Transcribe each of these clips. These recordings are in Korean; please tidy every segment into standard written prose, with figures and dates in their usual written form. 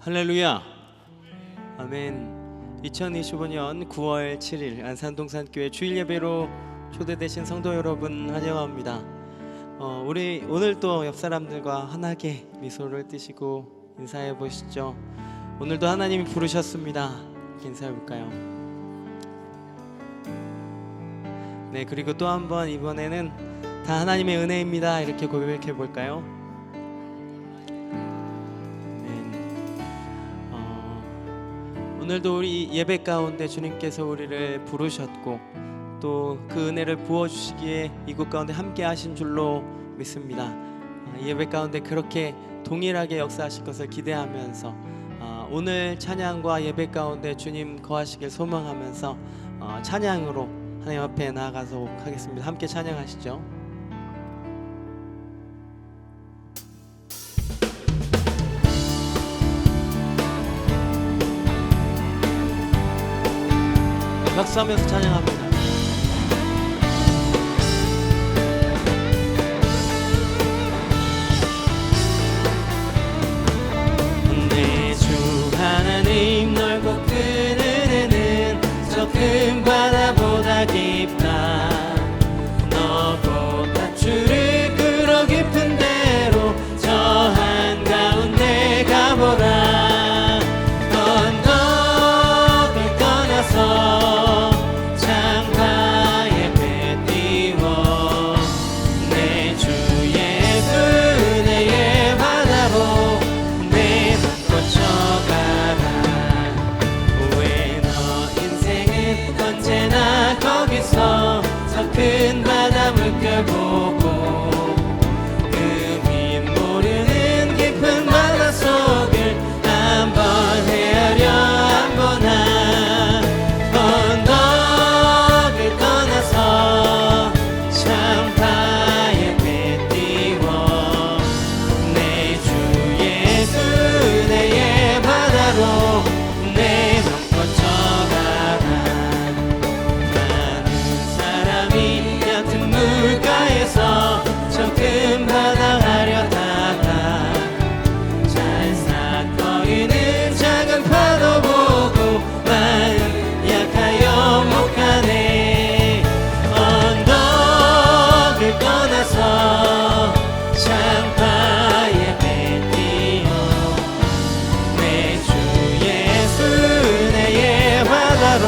할렐루야. 아멘. 2025년 9월 7일 안산동산교회 주일 예배로 초대되신 성도 여러분 환영합니다. 우리 오늘 또 옆 사람들과 환하게 미소를 띠시고 인사해 보시죠. 오늘도 하나님이 부르셨습니다. 인사해 볼까요? 네, 그리고 또 한번 이번에는 다 하나님의 은혜입니다. 이렇게 고백해 볼까요? 오늘도 우리 예배 가운데 주님께서 우리를 부르셨고 또 그 은혜를 부어주시기에 이곳 가운데 함께 하신 줄로 믿습니다. 이 예배 가운데 그렇게 동일하게 역사하실 것을 기대하면서 오늘 찬양과 예배 가운데 주님 거하시길 소망하면서 찬양으로 하나님 앞에 나아가도록 하겠습니다. 함께 찬양하시죠. 박수하면서 찬양합니다. 내 주 하나님 넓고 큰 은혜는 저 큰 바다보다 깊다. 너고 밧줄을 끌어 깊은 데로 저 한가운데 가보라. 언덕을 떠나서 창가에 배 띄워 내 주 예수 은혜의 바다로 내 맘 꽂혀가라. 왜 너 인생은 언제나 거기서 저 큰 바다 물결 보고 그 밑 모르는 깊은 바다 속을 한번 헤아려 안 보나. 언덕을 떠나서 창가에 배 띄워 내 주 예수 은혜의 바다로 내 맘 꽂혀가라. 많은 사람이 얕은 물가에서 저 큰 바다 하려다가 잘싹거리는 작은 파도 보고 마음 약하여 못 가네. 언덕을 떠나서 창가에 배 띄어 내 주 예수 은혜의 바다로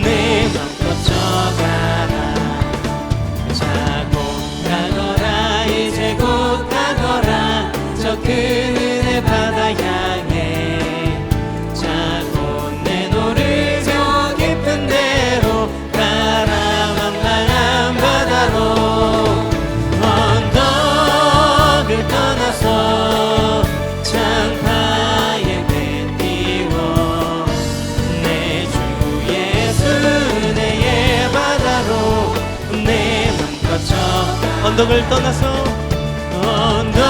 내 맘 꽂혀가라. 자고 가거라 이제 곧 가거라 저 큰 은혜 바다 향해. 자고 내 노를 저 깊은 데로 가라. 만만한 바다로 언덕을 떠나서 창가에 배 띄워 내 주 예수 은혜의 바다로 내 맘 꽂혀. 언덕을 떠나서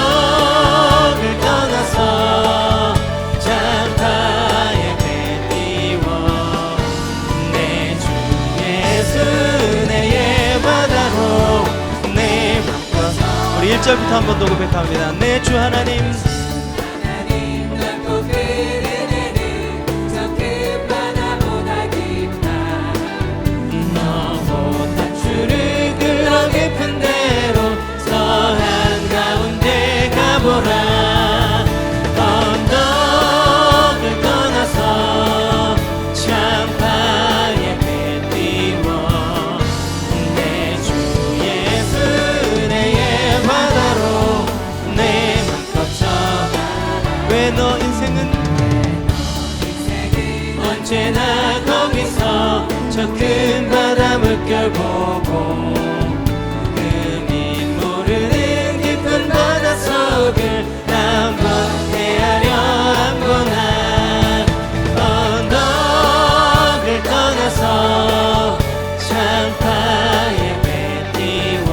언덕을 떠나서 창가에 배 띄워 내 주 예수 은혜의 바다로 내 맘 꽂혀. 우리 1절부터 한 번 더 고백합니다. 내 주 하나님 넓고 큰 은혜는 저 큰 바다보다 깊다. 너고 밧줄을 끌어 깊은 데로 저 한가운데 가보라. 언덕을 떠나서 창가에 배 띄워 내 주 예수 은혜의 바다로 내 맘 꽂혀가라. 왜 너 인생은 언제나 거기서 저 큰 바다 물결 보고 그 밑 모르는 깊은 바다 속을 한번 헤아려 안 보나. 언덕을 떠나서 창가에 배 띄워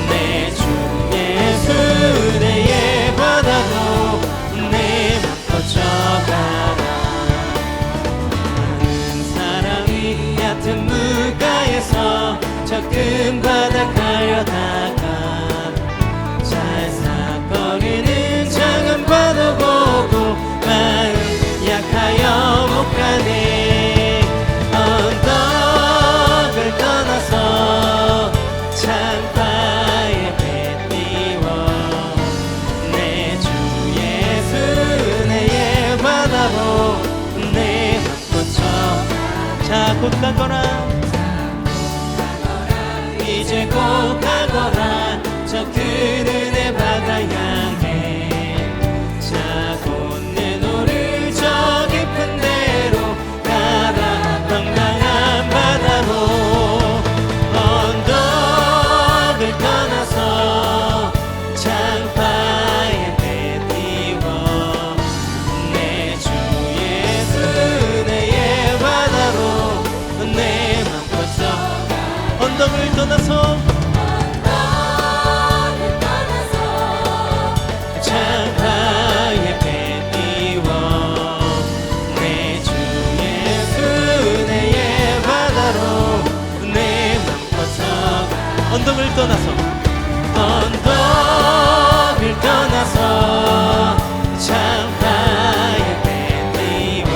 내 주 예수 은혜의 바다로 내 맘 꽂혀가라. 많은 사람이 얕은 물가에서 저 큰 바다 가려다가 잘싹거리는 작은 곧 가거라 이제 곧 가거라 저 큰 은혜 바다 향해 자 곧 내노를 저 깊은 데로 가라 황량한 바다로 언덕을 떠나서 창파의 배 띄워 내 주 예수 은혜의 바다로 내 맘 뻗어 언덕을 떠나서 창파의 배 띄워 내 주 예수 은혜의 바다로 내 맘 뻗어 언덕을 떠나서 언덕을 떠나서 창파의 배 띄워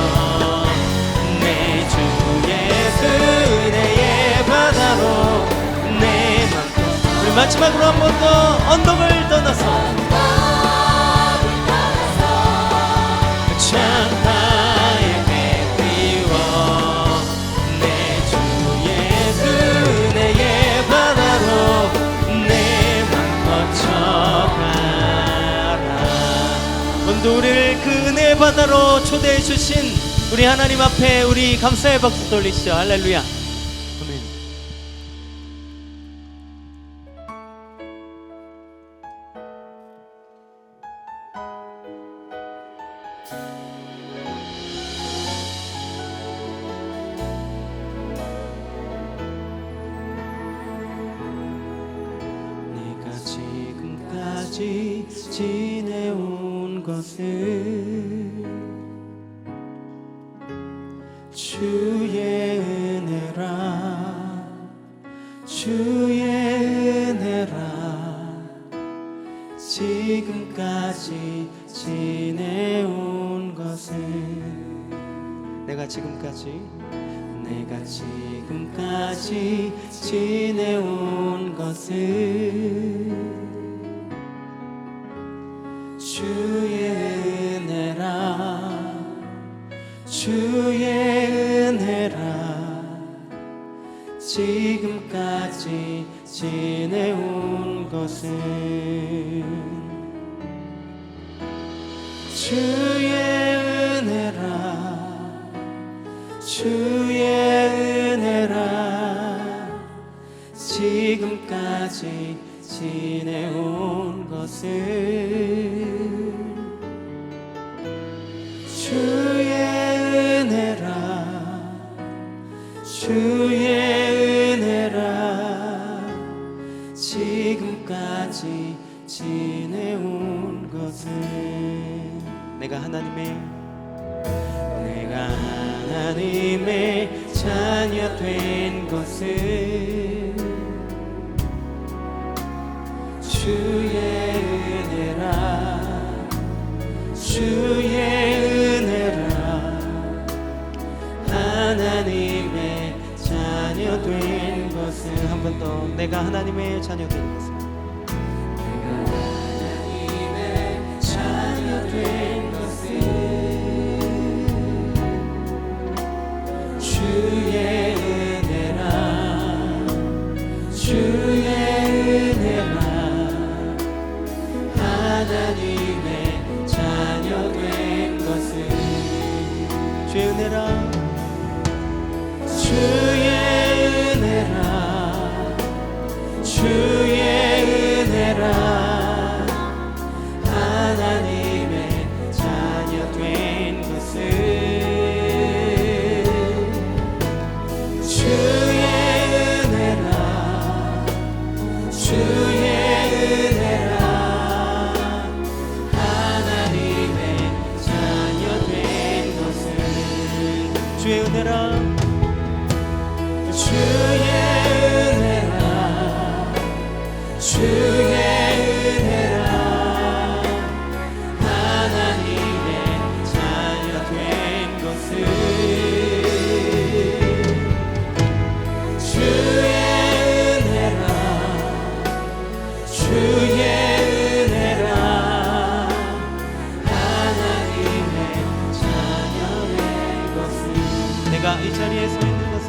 내 주 예수 은혜의 바다로 내 맘 뻗어 우리 마지막으로 한 번 더 언덕을 떠나서 창파의 배 띄워 내 주 예수 은혜의 바다로 내 맘 뻗쳐가라 오늘도 우리를 그 은혜의 바다로 초대해 주신 우리 하나님 앞에 우리 감사의 박수 돌리시죠. 할렐루야. 아멘. 내가 지금까지 지내온 것을 주의 은혜라 주의 은혜라 지금까지 지내온 것을 내가 지금까지 지내온 것을 주의 은혜라 주의 은혜라 지금까지 지내온 것은 주의 은혜라 주의 은혜라 지금까지 지내온 것을 주의 은혜라 주의 은혜라 지금까지 지내온 것을 내가 하나님의 자녀 된 것을 주의 은혜라 주의 은혜라 하나님의 자녀 된 것을 한 번 더 내가 하나님의 자녀 된 것을 내가 하나님의 자녀 된 것을 주의 은혜라 주의 은혜라 하나님의 자녀 된 것을 주의 은혜라 주의 은혜라 주의 은혜라 하나님의 자녀 된 것을 주의 은혜라 주의 은혜라 하나님의 자녀 된 것을 주의 은혜라 주의 은혜라 주의 은혜라 하나님의 자녀 된 것을 주의 은혜라 주의 은혜라 하나님의 자녀 된 것을 내가 이 자리에 서 있는 것을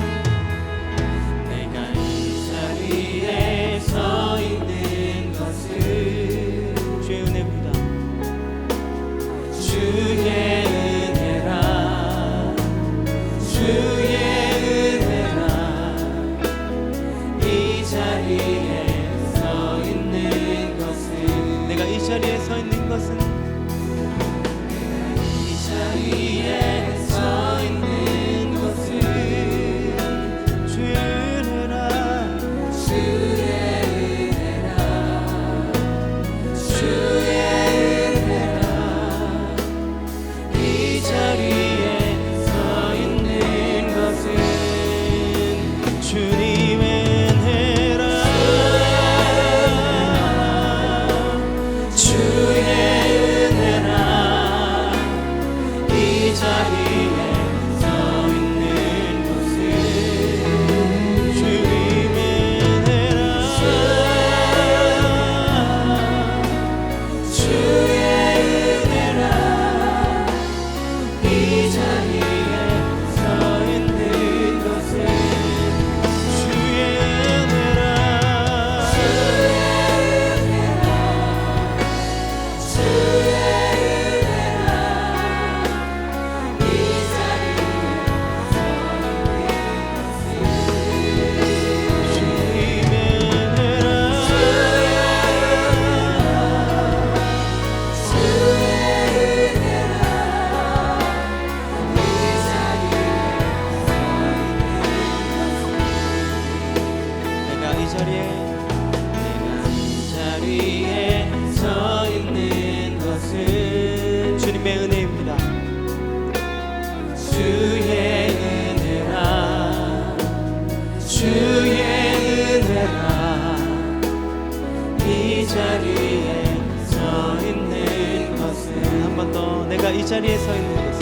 자리에 서 있는 것은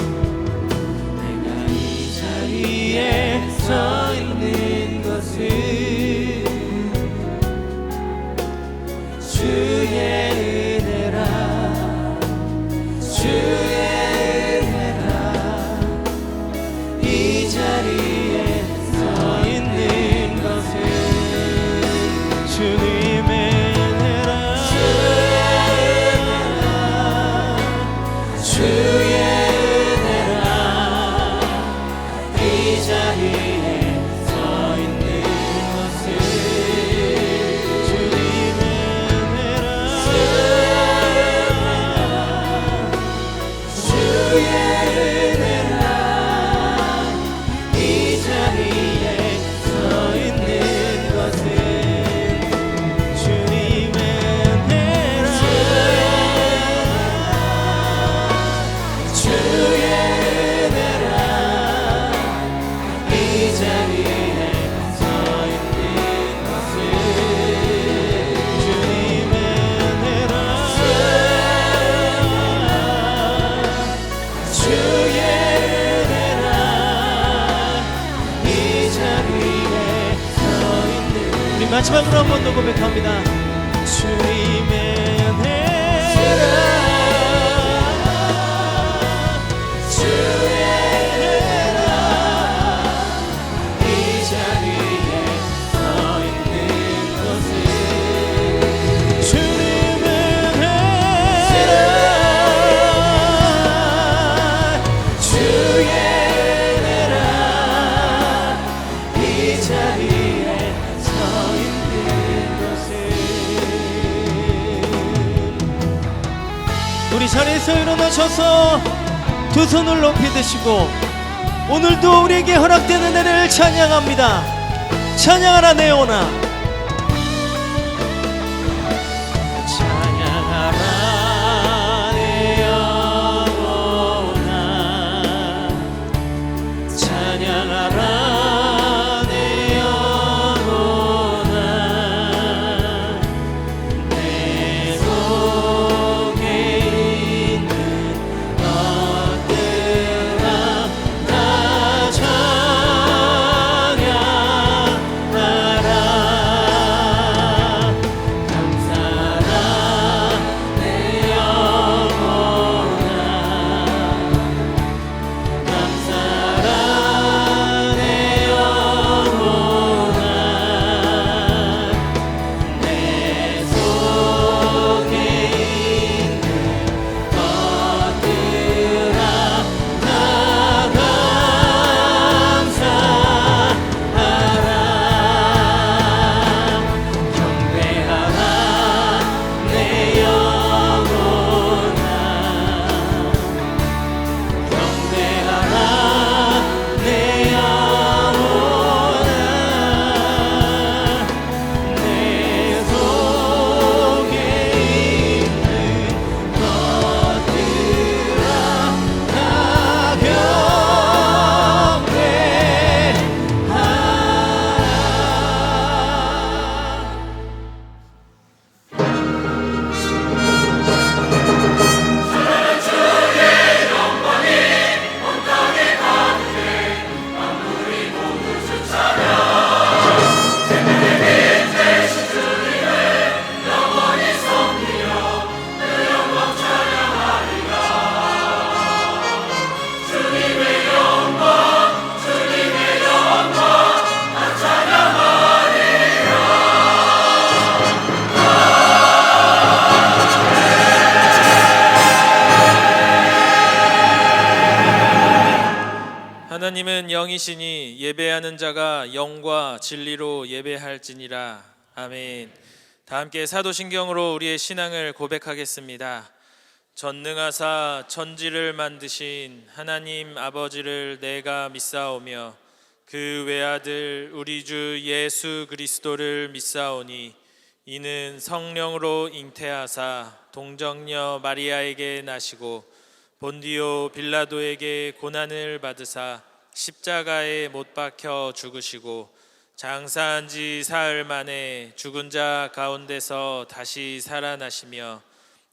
내가 이 자리에 서 있는 것은 주의 은혜라 주의 은혜라 이 자리에 서 있는 것은 주님의 은혜라 주의 은혜라 이 자리에 서 있는 것은 주님의 은혜라 주의 은혜라 이 자리에 서 있는 것은 주님의 은혜라 주의 은혜라 이 자리에 서 있는 것은 주님의 은혜라 주의 은혜라 이 자리에 서 있는 우리 마지막으로 한 번 더 고백합니다. 주님의 은혜라 주의 은혜라 이 자리에 서 있는 것은 주님의 은혜라 주의 은혜라 이 자리에 서 있는 것은 우리 자리에서 일어나셔서 두 손을 높이 드시고 오늘도 우리에게 허락된 은혜를 찬양합니다. 찬양하라 내 영혼아. 찬양하라 내 영혼아 찬양하라 내 영혼아 내 속에 있는 것들아 다 찬양하라 감사라 내 영혼아 감사라 내 영혼아 내 속에 있는 것들아 다 감사하라 경배하라 내 영혼아 경배하라 내 영혼아 내 속에 있는 것들아 다 경배하라 하나님은 영이시니 예배하는 자가 영과 진리로 예배할지니라. 아멘. 다 함께 사도신경으로 우리의 신앙을 고백하겠습니다. 전능하사 천지를 만드신 하나님 아버지를 내가 믿사오며 그 외아들 우리 주 예수 그리스도를 믿사오니 이는 성령으로 잉태하사 동정녀 마리아에게 나시고 본디오 빌라도에게 고난을 받으사 십자가에 못 박혀 죽으시고 장사한 지 사흘 만에 죽은 자 가운데서 다시 살아나시며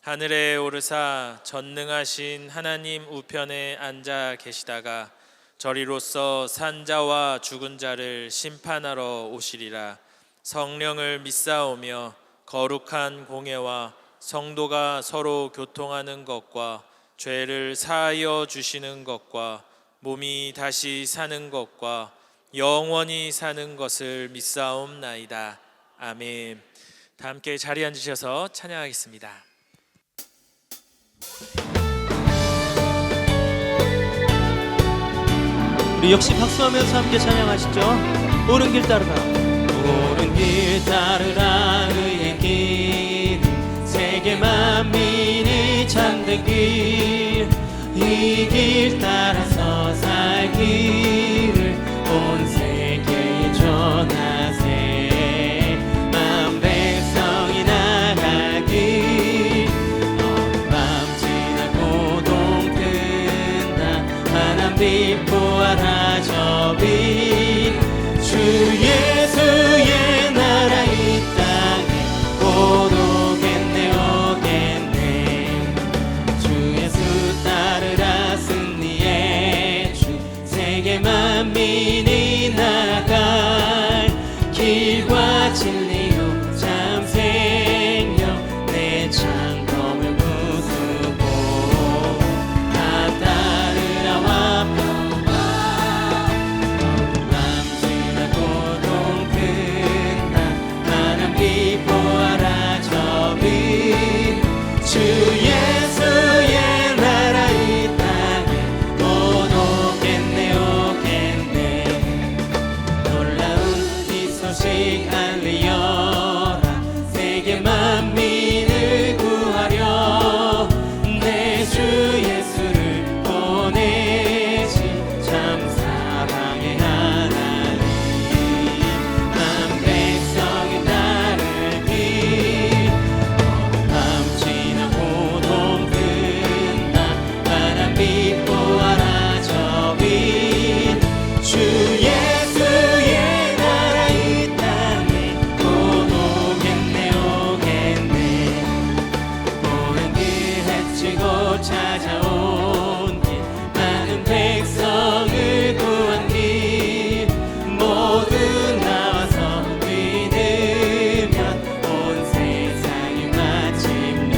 하늘에 오르사 전능하신 하나님 우편에 앉아 계시다가 저리로서 산자와 죽은 자를 심판하러 오시리라. 성령을 믿사오며 거룩한 공예와 성도가 서로 교통하는 것과 죄를 사하여 주시는 것과 몸이 다시 사는 것과 영원히 사는 것을 믿사옵나이다. 아멘. 다 함께 자리에 앉으셔서 찬양하겠습니다. 우리 역시 박수하면서 함께 찬양하시죠. 옳은 길 따르라. 옳은 길 따르라. 의의 길, 세계 만민이 참된 길, 이 길 따라서 살기를 온 세계에 전하세. 만 백성이 나가길, 밤 지나 고동 든다. 하나님 빛 보아라 저 빛, 주 예수의 나라 이 땅에 곧 오겠네 오겠네. 주 예수 따르라 승리의 주, 세계 만민이 나갈 길과 진리요 참 생명, 내 창검을 부수고 다 따르라 화평과 밤지나 고동 든다. 하나님 빛 보아라 저 빛, 주 예수의 나라 이 땅에 곧 오겠네 오겠네. 놀라운 이 소식 알리어라. 세계 만민을 구하려 내 주 예수를 보내신 참 사랑의 하나님. 만 백성이 따를 길, 밤 지나 고동 든다. 하나님 빛 보아라 저 빛, 주 예수의 나라 이 땅에 곧 오겠네 오겠네. 오랜 길 헤치고 찾아온 길, 많은 백성을 구한 길, 모두 나와서 믿으면 온 세상이 마침내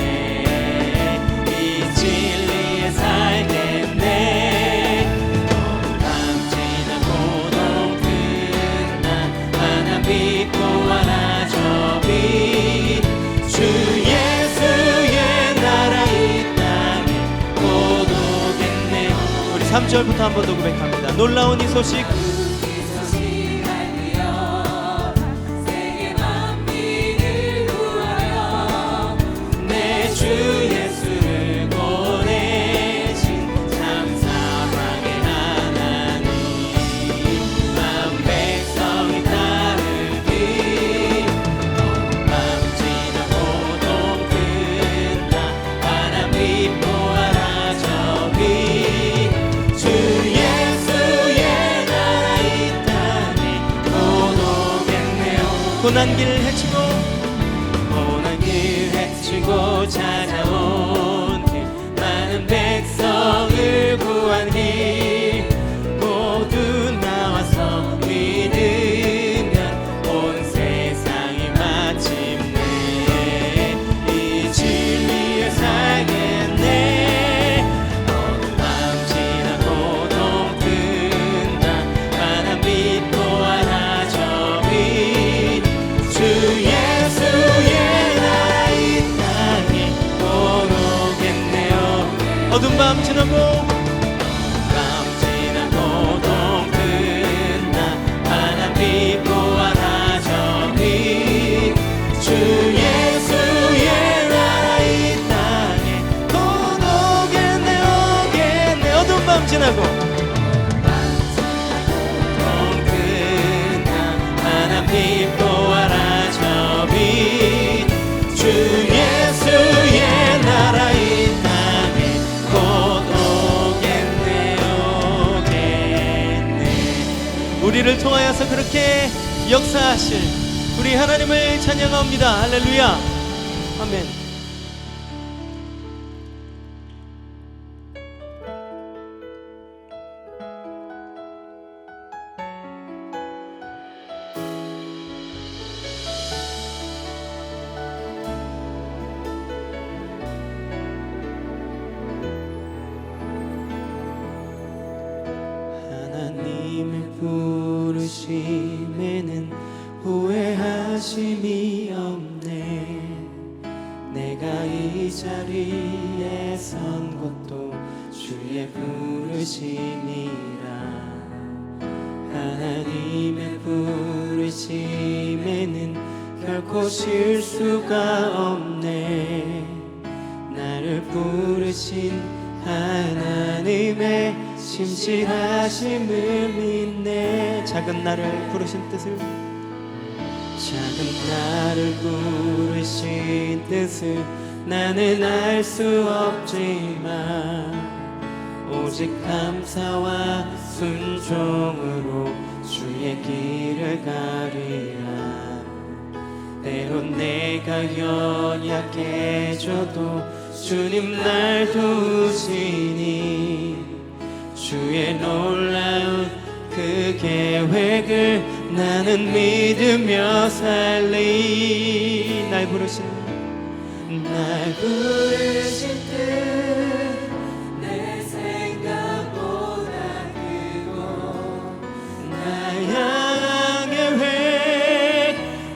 이 진리에 살겠네. 밤 지나 고동 든다. 하나님 빛 보아라 저 빛, 주 예수의 나라 이 땅에 곧 오겠네. 우리 3절부터 한 번 더 고백합니다. 놀라운 이 소식, 내 주 예수를 보내신 참 사랑의 하나님. 만 백성이 따를 길, 밤 지나 고동 든다. 하나님 빛 보아라 저 빛, 주 예수의 나라 이 땅에 곧 오겠네요. 고난 길 헤치고 고난 길 헤치고 찾아온 길, 많은 백성을 구한 길, 모두 나와서 믿으면 온 세상이 마침내 이 진리에 살겠네. 밤 지나 고동 든다. 하나님 빛 보아라 저 빛, 주 예수의 나라 이 땅에 곧 오겠네요. 어두운 밤 지나고 밤 지나 고동 든다. 하나님 빛 보아라 저 빛, 주 예수의 나라 이 땅에 곧 오겠네 오겠네. 어두운 밤 지나고 고동 든다. 하나님 빛 보아라 저 빛, 주 예수의 나라 이 땅에 곧 오겠네 오겠네. 우리를 통하여서 그렇게 역사하실 우리 하나님을 찬양합니다. 할렐루야. 아멘. 부르심에는 후회하심이 없네. 내가 이 자리에 선 것도 주의 부르심이라. 하나님의 부르심에는 결코 실수가 없네. 나를 부르신 하나님의 심실하심을 믿네. 작은 나를 부르신 뜻을, 작은 나를 부르신 뜻을 나는 알 수 없지만 오직 감사와 순종으로 주의 길을 가리라. 때론 내가 연약해져도 주님 날 도우시니 주의 놀라운 그 계획을 나는 믿으며 살리. 날 부르신 뜻 내 생각보다 크고 날 향한 계획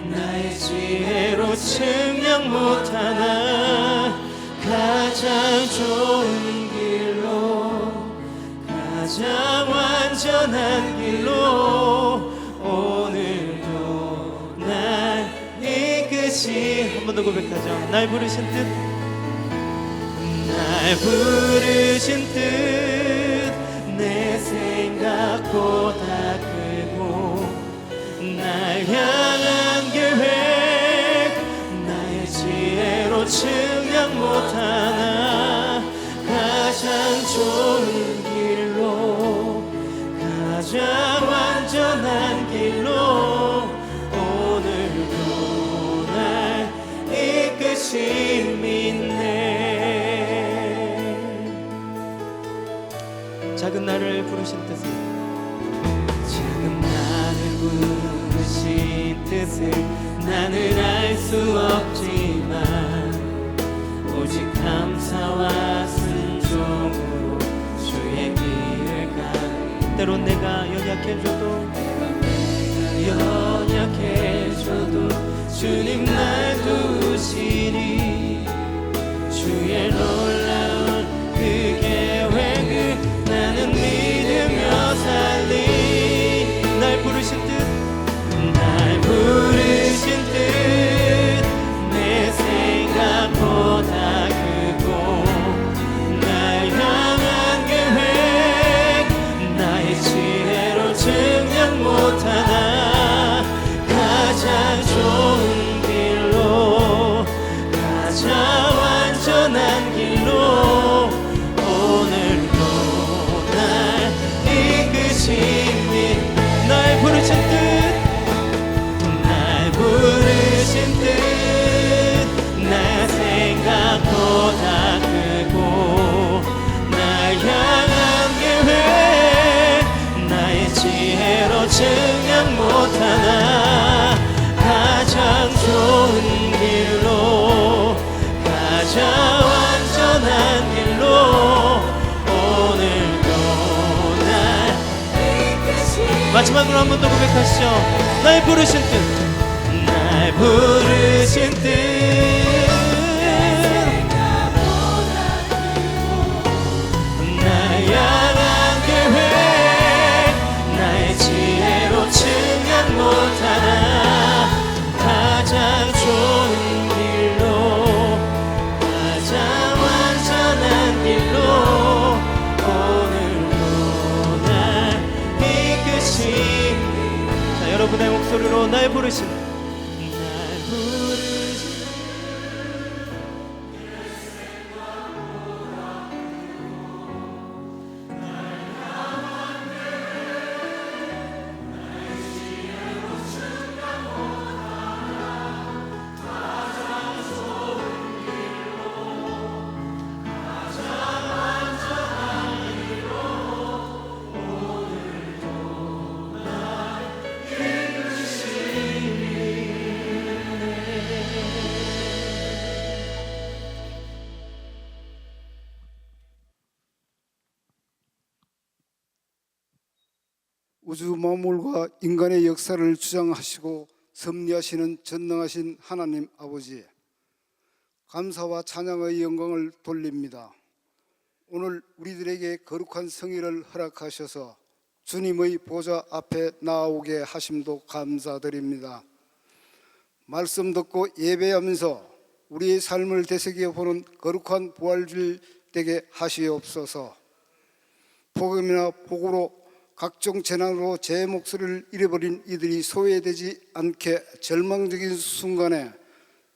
나의 지혜로 측량 못하나 가장 좋은 길로 가장 완전한 길로 오늘도 날 이끄시. 한 번 더 고백하죠. 날 부르신 뜻, 날 부르신 뜻 내 생각보다 크고 날 향한 계획 나의 지혜로 측량 못하나 가장 좋은 길로 가장 완전한 길로 오늘도 날 이끄심 있네. 작은 나를 부르신 뜻을, 작은 나를 부르신 뜻을 나는 알 수 없지만 오직 감사와 순종으로 주의 길을 가리. 때론 내가 연약해져도 주님 날 도우시니 주의 놀라운 그 계획을 나는 믿으며 살리. 날 부르신 뜻, 날 부르신 뜻 내 생각보다 크고 날 향한 계획 나의 지혜로 측량 못하나 가장 좋은 길로 가장 완전한 길로 오늘도 날 이끄심이. 날 부르신 뜻, 날 부르신 뜻 내 생각보다 크고 날 향한 계획 나의 지혜로 측량 못하나 가장 좋은 길로 가장 완전한 길로 오늘도 날 이끄시. 마지막으로 한 번 더 고백하시죠. 날 부르신 뜻, 날 부르신 뜻 날 향한 계획 나의 지혜로 측량 못하나 가장 좋은 길로 가장 완전한 길로 오늘도 날 이끄시. 자, 여러분의 목소리로 날 부르신, 날 부르신 우주 만물과 인간의 역사를 주장하시고 섭리하시는 전능하신 하나님 아버지, 감사와 찬양의 영광을 돌립니다. 오늘 우리들에게 거룩한 성의를 허락하셔서 주님의 보좌 앞에 나오게 하심도 감사드립니다. 말씀 듣고 예배하면서 우리의 삶을 되새겨 보는 거룩한 부활주일 되게 하시옵소서. 복음이나 복으로 각종 재난으로 제 목소리를 잃어버린 이들이 소외되지 않게 절망적인 순간에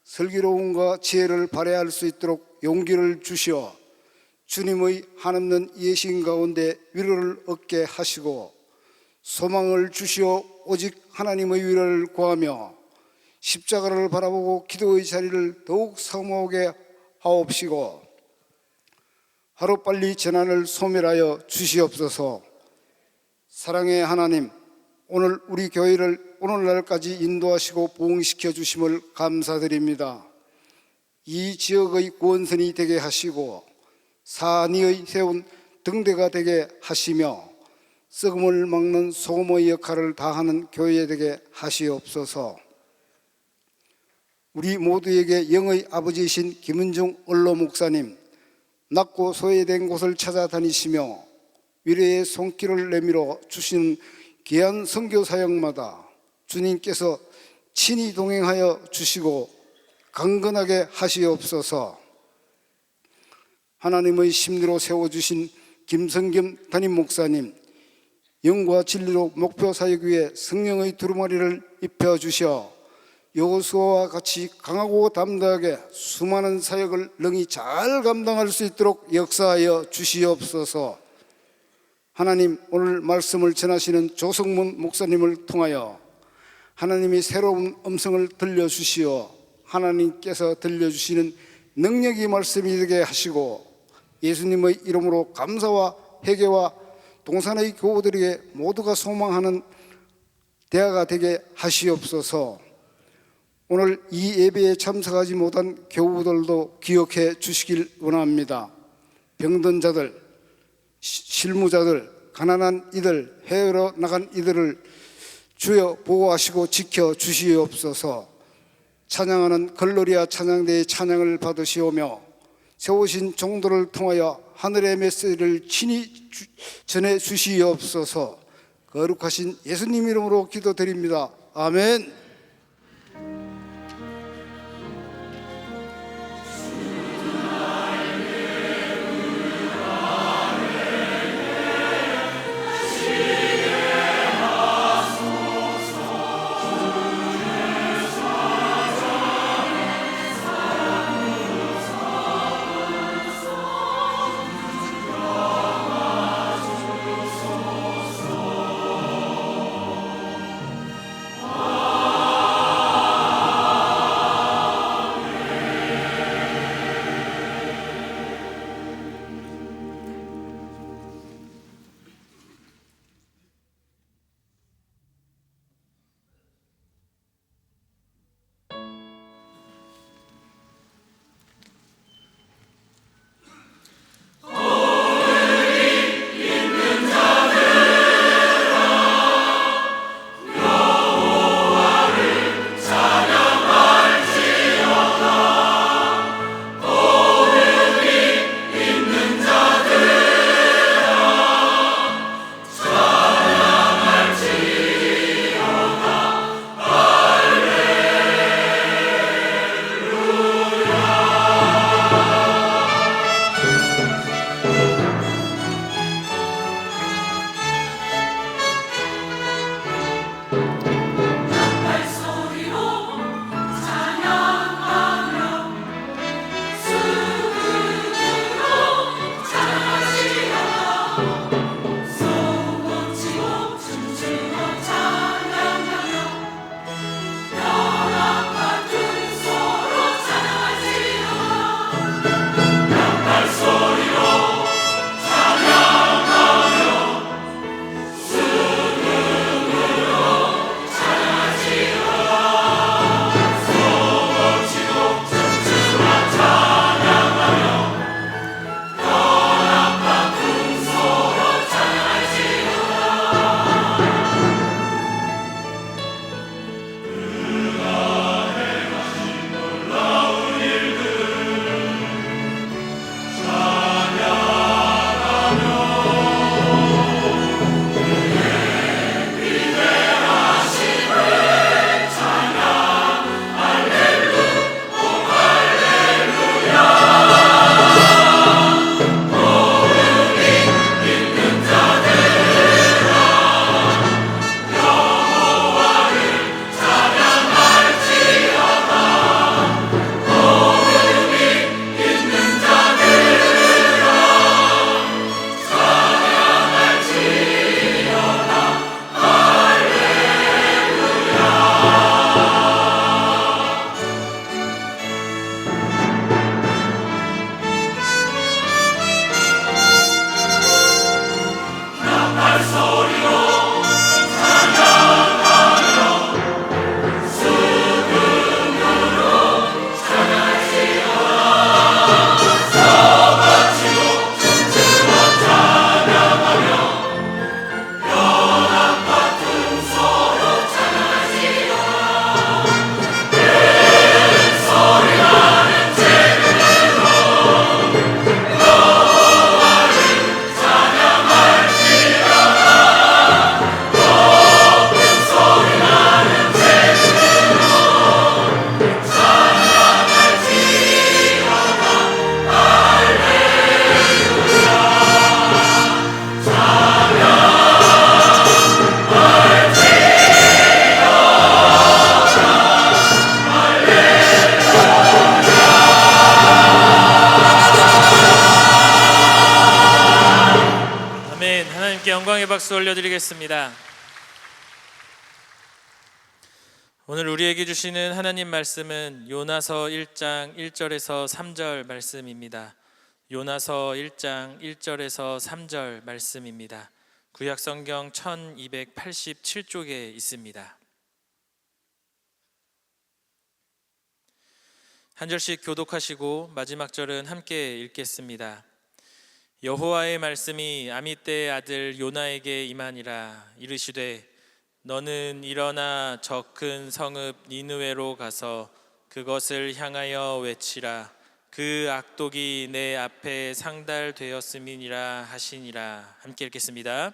슬기로움과 지혜를 발휘할 수 있도록 용기를 주시어 주님의 한없는 예신 가운데 위로를 얻게 하시고 소망을 주시어 오직 하나님의 위로를 구하며 십자가를 바라보고 기도의 자리를 더욱 사모하게 하옵시고 하루빨리 재난을 소멸하여 주시옵소서. 사랑의 하나님, 오늘 우리 교회를 오늘날까지 인도하시고 부흥시켜 주심을 감사드립니다. 이 지역의 구원선이 되게 하시고 산이의 세운 등대가 되게 하시며 썩음을 막는 소금의 역할을 다하는 교회 되게 하시옵소서. 우리 모두에게 영의 아버지이신 김은중 원로 목사님, 낮고 소외된 곳을 찾아다니시며 위로의 손길을 내밀어 주시는 귀한 선교 사역마다 주님께서 친히 동행하여 주시고 강건하게 하시옵소서. 하나님의 심리로 세워주신 김성겸 담임 목사님, 영과 진리로 목표 사역 위에 성령의 두루마리를 입혀주셔 여호수아와 같이 강하고 담대하게 수많은 사역을 능히 잘 감당할 수 있도록 역사하여 주시옵소서. 하나님, 오늘 말씀을 전하시는 조성문 목사님을 통하여 하나님이 새로운 음성을 들려주시어 하나님께서 들려주시는 능력이 말씀이 되게 하시고 예수님의 이름으로 감사와 회개와 동산의 교우들에게 모두가 소망하는 대화가 되게 하시옵소서. 오늘 이 예배에 참석하지 못한 교우들도 기억해 주시길 원합니다. 병든 자들, 실무자들, 가난한 이들, 해외로 나간 이들을 주여 보호하시고 지켜 주시옵소서. 찬양하는 글로리아 찬양대의 찬양을 받으시오며 세우신 종들을 통하여 하늘의 메시지를 친히 전해 주시옵소서. 거룩하신 예수님 이름으로 기도드립니다. 아멘. 박수 올려드리겠습니다. 오늘 우리에게 주시는 하나님 말씀은 요나서 1장 1절에서 3절 말씀입니다. 요나서 1장 1절에서 3절 말씀입니다. 구약성경 1287쪽에 있습니다. 한 절씩 교독하시고 마지막 절은 함께 읽겠습니다. 여호와의 말씀이 아미떼의 아들 요나에게 임하니라. 이르시되 너는 일어나 저 큰 성읍 니느웨로 가서 그것을 향하여 외치라. 그 악독이 내 앞에 상달되었음이니라 하시니라. 함께 읽겠습니다.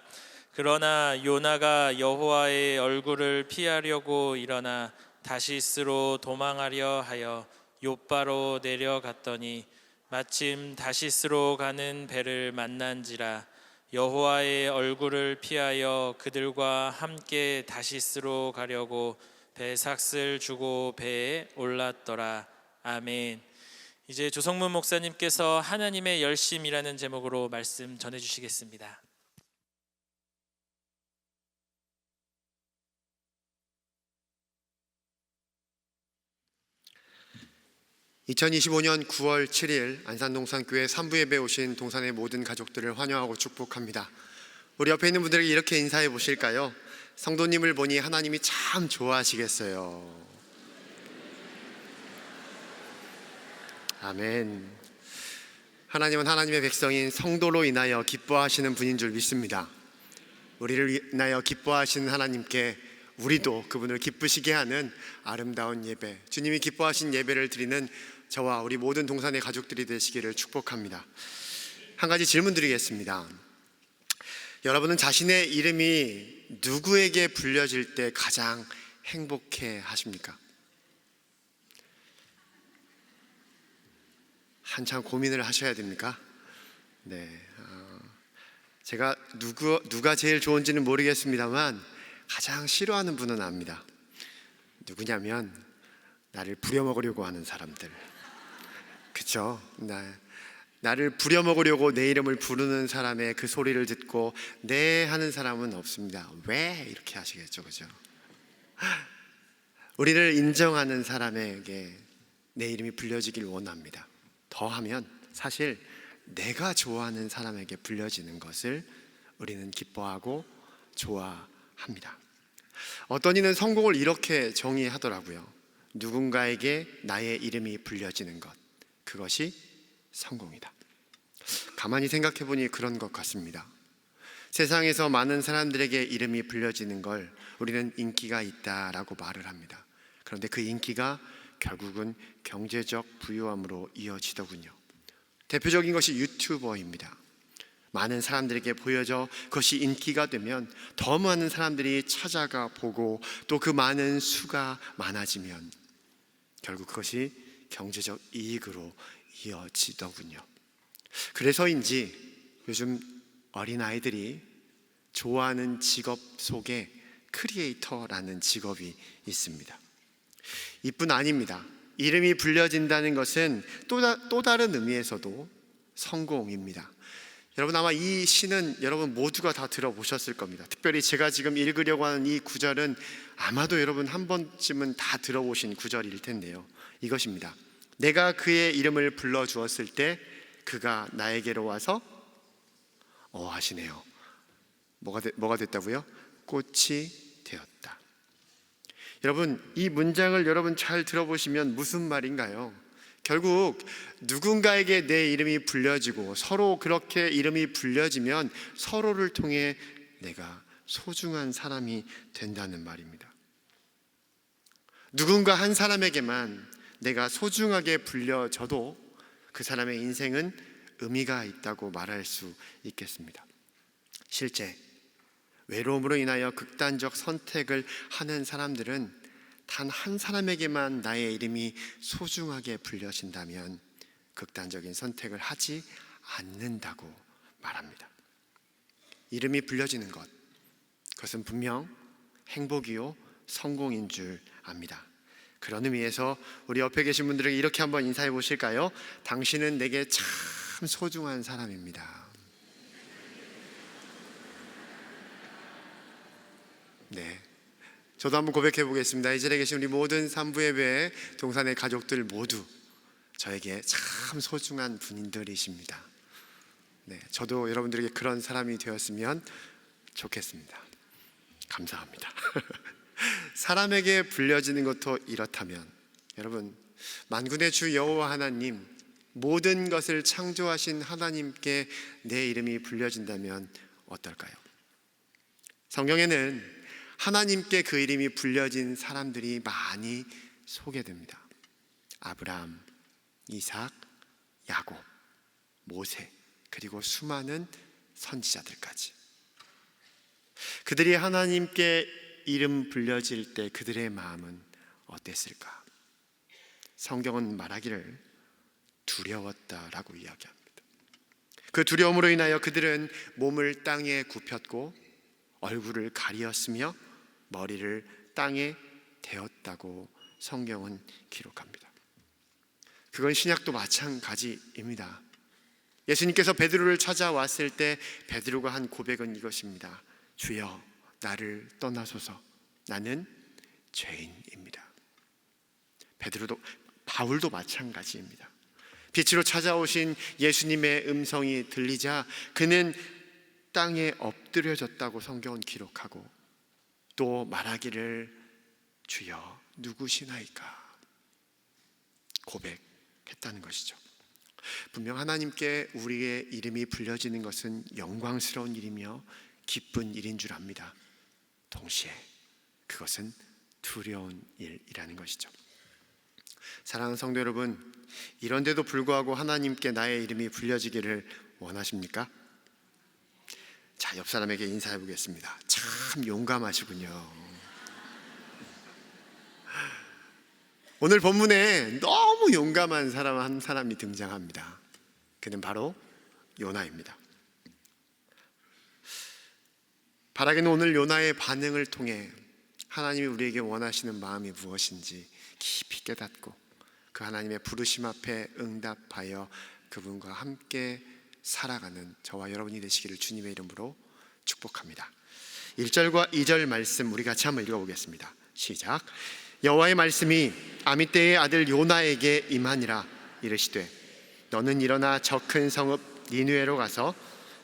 그러나 요나가 여호와의 얼굴을 피하려고 일어나 다시스로 도망하려 하여 욥바로 내려갔더니 마침 다시스로 가는 배를 만난지라. 여호와의 얼굴을 피하여 그들과 함께 다시스로 가려고 배삭을 주고 배에 올랐더라. 아멘. 이제 조성문 목사님께서 하나님의 열심이라는 제목으로 말씀 전해주시겠습니다. 2025년 9월 7일 안산동산교회 3부 예배 오신 동산의 모든 가족들을 환영하고 축복합니다. 우리 옆에 있는 분들에게 이렇게 인사해 보실까요? 성도님을 보니 하나님이 참 좋아하시겠어요. 아멘. 하나님은 하나님의 백성인 성도로 인하여 기뻐하시는 분인 줄 믿습니다. 우리를 인하여 기뻐하시는 하나님께 우리도 그분을 기쁘시게 하는 아름다운 예배, 주님이 기뻐하신 예배를 드리는 저와 우리 모든 동산의 가족들이 되시기를 축복합니다. 한 가지 질문 드리겠습니다. 여러분은 자신의 이름이 누구에게 불려질 때 가장 행복해 하십니까? 한참 고민을 하셔야 됩니까? 네, 제가 누가 제일 좋은지는 모르겠습니다만 가장 싫어하는 분은 압니다. 누구냐면 나를 부려먹으려고 하는 사람들. 그쵸? 나를 부려먹으려고 내 이름을 부르는 사람의 그 소리를 듣고 네 하는 사람은 없습니다. 왜? 이렇게 하시겠죠, 그죠? 우리를 인정하는 사람에게 내 이름이 불려지길 원합니다. 더하면 사실 내가 좋아하는 사람에게 불려지는 것을 우리는 기뻐하고 좋아합니다. 어떤 이는 성공을 이렇게 정의하더라고요. 누군가에게 나의 이름이 불려지는 것, 그것이 성공이다. 가만히 생각해 보니 그런 것 같습니다. 세상에서 많은 사람들에게 이름이 불려지는 걸 우리는 인기가 있다라고 말을 합니다. 그런데 그 인기가 결국은 경제적 부유함으로 이어지더군요. 대표적인 것이 유튜버입니다. 많은 사람들에게 보여져 그것이 인기가 되면 더 많은 사람들이 찾아가 보고 또 그 많은 수가 많아지면 결국 그것이 경제적 이익으로 이어지더군요. 그래서인지 요즘 어린아이들이 좋아하는 직업 속에 크리에이터라는 직업이 있습니다. 이뿐 아닙니다. 이름이 불려진다는 것은 또 다른 의미에서도 성공입니다. 여러분 아마 이 시는 여러분 모두가 다 들어보셨을 겁니다. 특별히 제가 지금 읽으려고 하는 이 구절은 아마도 여러분 한 번쯤은 다 들어보신 구절일 텐데요. 이것입니다. 내가 그의 이름을 불러주었을 때 그가 나에게로 와서 하시네요. 뭐가 됐다고요? 꽃이 되었다. 여러분 이 문장을 여러분 잘 들어보시면 무슨 말인가요? 결국 누군가에게 내 이름이 불려지고 서로 그렇게 이름이 불려지면 서로를 통해 내가 소중한 사람이 된다는 말입니다. 누군가 한 사람에게만 내가 소중하게 불려져도 그 사람의 인생은 의미가 있다고 말할 수 있겠습니다. 실제 외로움으로 인하여 극단적 선택을 하는 사람들은 단 한 사람에게만 나의 이름이 소중하게 불려진다면 극단적인 선택을 하지 않는다고 말합니다. 이름이 불려지는 것, 그것은 분명 행복이요 성공인 줄 압니다. 그런 의미에서 우리 옆에 계신 분들에게 이렇게 한번 인사해 보실까요? 당신은 내게 참 소중한 사람입니다. 네, 저도 한번 고백해 보겠습니다. 이 자리에 계신 우리 모든 산부예배 동산의 가족들 모두 저에게 참 소중한 분들이십니다. 네, 저도 여러분들에게 그런 사람이 되었으면 좋겠습니다. 감사합니다. 사람에게 불려지는 것도 이렇다면, 여러분, 만군의 주 여호와 하나님, 모든 것을 창조하신 하나님께 내 이름이 불려진다면 어떨까요? 성경에는 하나님께 그 이름이 불려진 사람들이 많이 소개됩니다. 아브라함, 이삭, 야곱, 모세, 그리고 수많은 선지자들까지. 그들이 하나님께 이름 불려질 때 그들의 마음은 어땠을까? 성경은 말하기를 두려웠다라고 이야기합니다. 그 두려움으로 인하여 그들은 몸을 땅에 굽혔고 얼굴을 가리었으며 머리를 땅에 대었다고 성경은 기록합니다. 그건 신약도 마찬가지입니다. 예수님께서 베드로를 찾아왔을 때 베드로가 한 고백은 이것입니다. 주여, 나를 떠나소서, 나는 죄인입니다. 바울도 마찬가지입니다. 빛으로 찾아오신 예수님의 음성이 들리자 그는 땅에 엎드려졌다고 성경은 기록하고 또 말하기를 주여 누구시나이까 고백했다는 것이죠. 분명 하나님께 우리의 이름이 불려지는 것은 영광스러운 일이며 기쁜 일인 줄 압니다. 동시에 그것은 두려운 일이라는 것이죠. 사랑하는 성도 여러분, 이런데도 불구하고 하나님께 나의 이름이 불려지기를 원하십니까? 자, 옆 사람에게 인사해 보겠습니다. 참 용감하시군요. 오늘 본문에 너무 용감한 사람 한 사람이 등장합니다. 그는 바로 요나입니다. 바라기는 오늘 요나의 반응을 통해 하나님이 우리에게 원하시는 마음이 무엇인지 깊이 깨닫고 그 하나님의 부르심 앞에 응답하여 그분과 함께 살아가는 저와 여러분이 되시기를 주님의 이름으로 축복합니다. 1절과 2절 말씀 우리 같이 한번 읽어보겠습니다. 시작. 여호와의 말씀이 아미떼의 아들 요나에게 임하니라. 이르시되 너는 일어나 저 큰 성읍 니느웨로 가서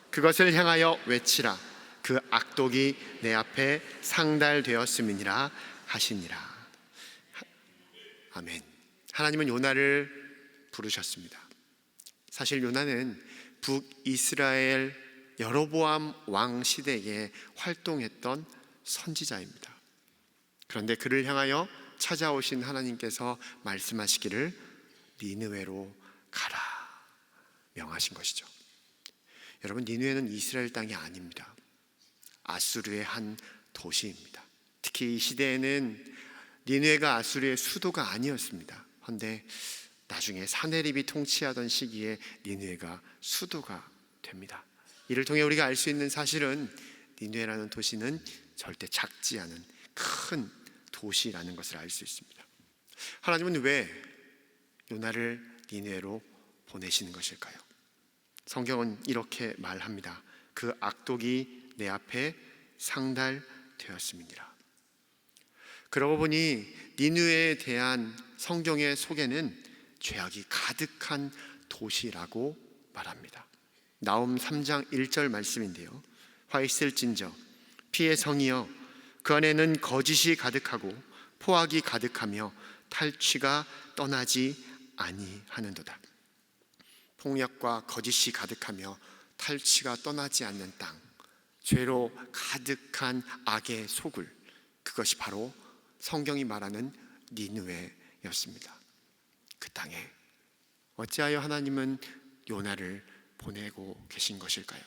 그것을 향하여 외치라. 그 악독이 내 앞에 상달되었음이니라 하시니라. 아멘. 하나님은 요나를 부르셨습니다. 사실 요나는 북이스라엘 여로보암 왕 시대에 활동했던 선지자입니다. 그런데 그를 향하여 찾아오신 하나님께서 말씀하시기를 니느웨로 가라 명하신 것이죠. 여러분, 니느웨는 이스라엘 땅이 아닙니다. 아수르의 한 도시입니다. 특히 이 시대에는 니느웨가 아수르의 수도가 아니었습니다. 그런데 나중에 사네립이 통치하던 시기에 니느웨가 수도가 됩니다. 이를 통해 우리가 알 수 있는 사실은 니느웨라는 도시는 절대 작지 않은 큰 도시라는 것을 알 수 있습니다. 하나님은 왜 요나를 니느웨로 보내시는 것일까요? 성경은 이렇게 말합니다. 그 악독이 내 앞에 상달되었음이니라. 그러고 보니 니느웨에 대한 성경의 소개는 죄악이 가득한 도시라고 말합니다. 나홈 3장 1절 말씀인데요. 화 있을진저 피의 성이여 그 안에는 거짓이 가득하고 포악이 가득하며 탈취가 떠나지 아니하는도다. 폭력과 거짓이 가득하며 탈취가 떠나지 않는 땅, 죄로 가득한 악의 소굴, 그것이 바로 성경이 말하는 니느웨였습니다. 그 땅에 어찌하여 하나님은 요나를 보내고 계신 것일까요?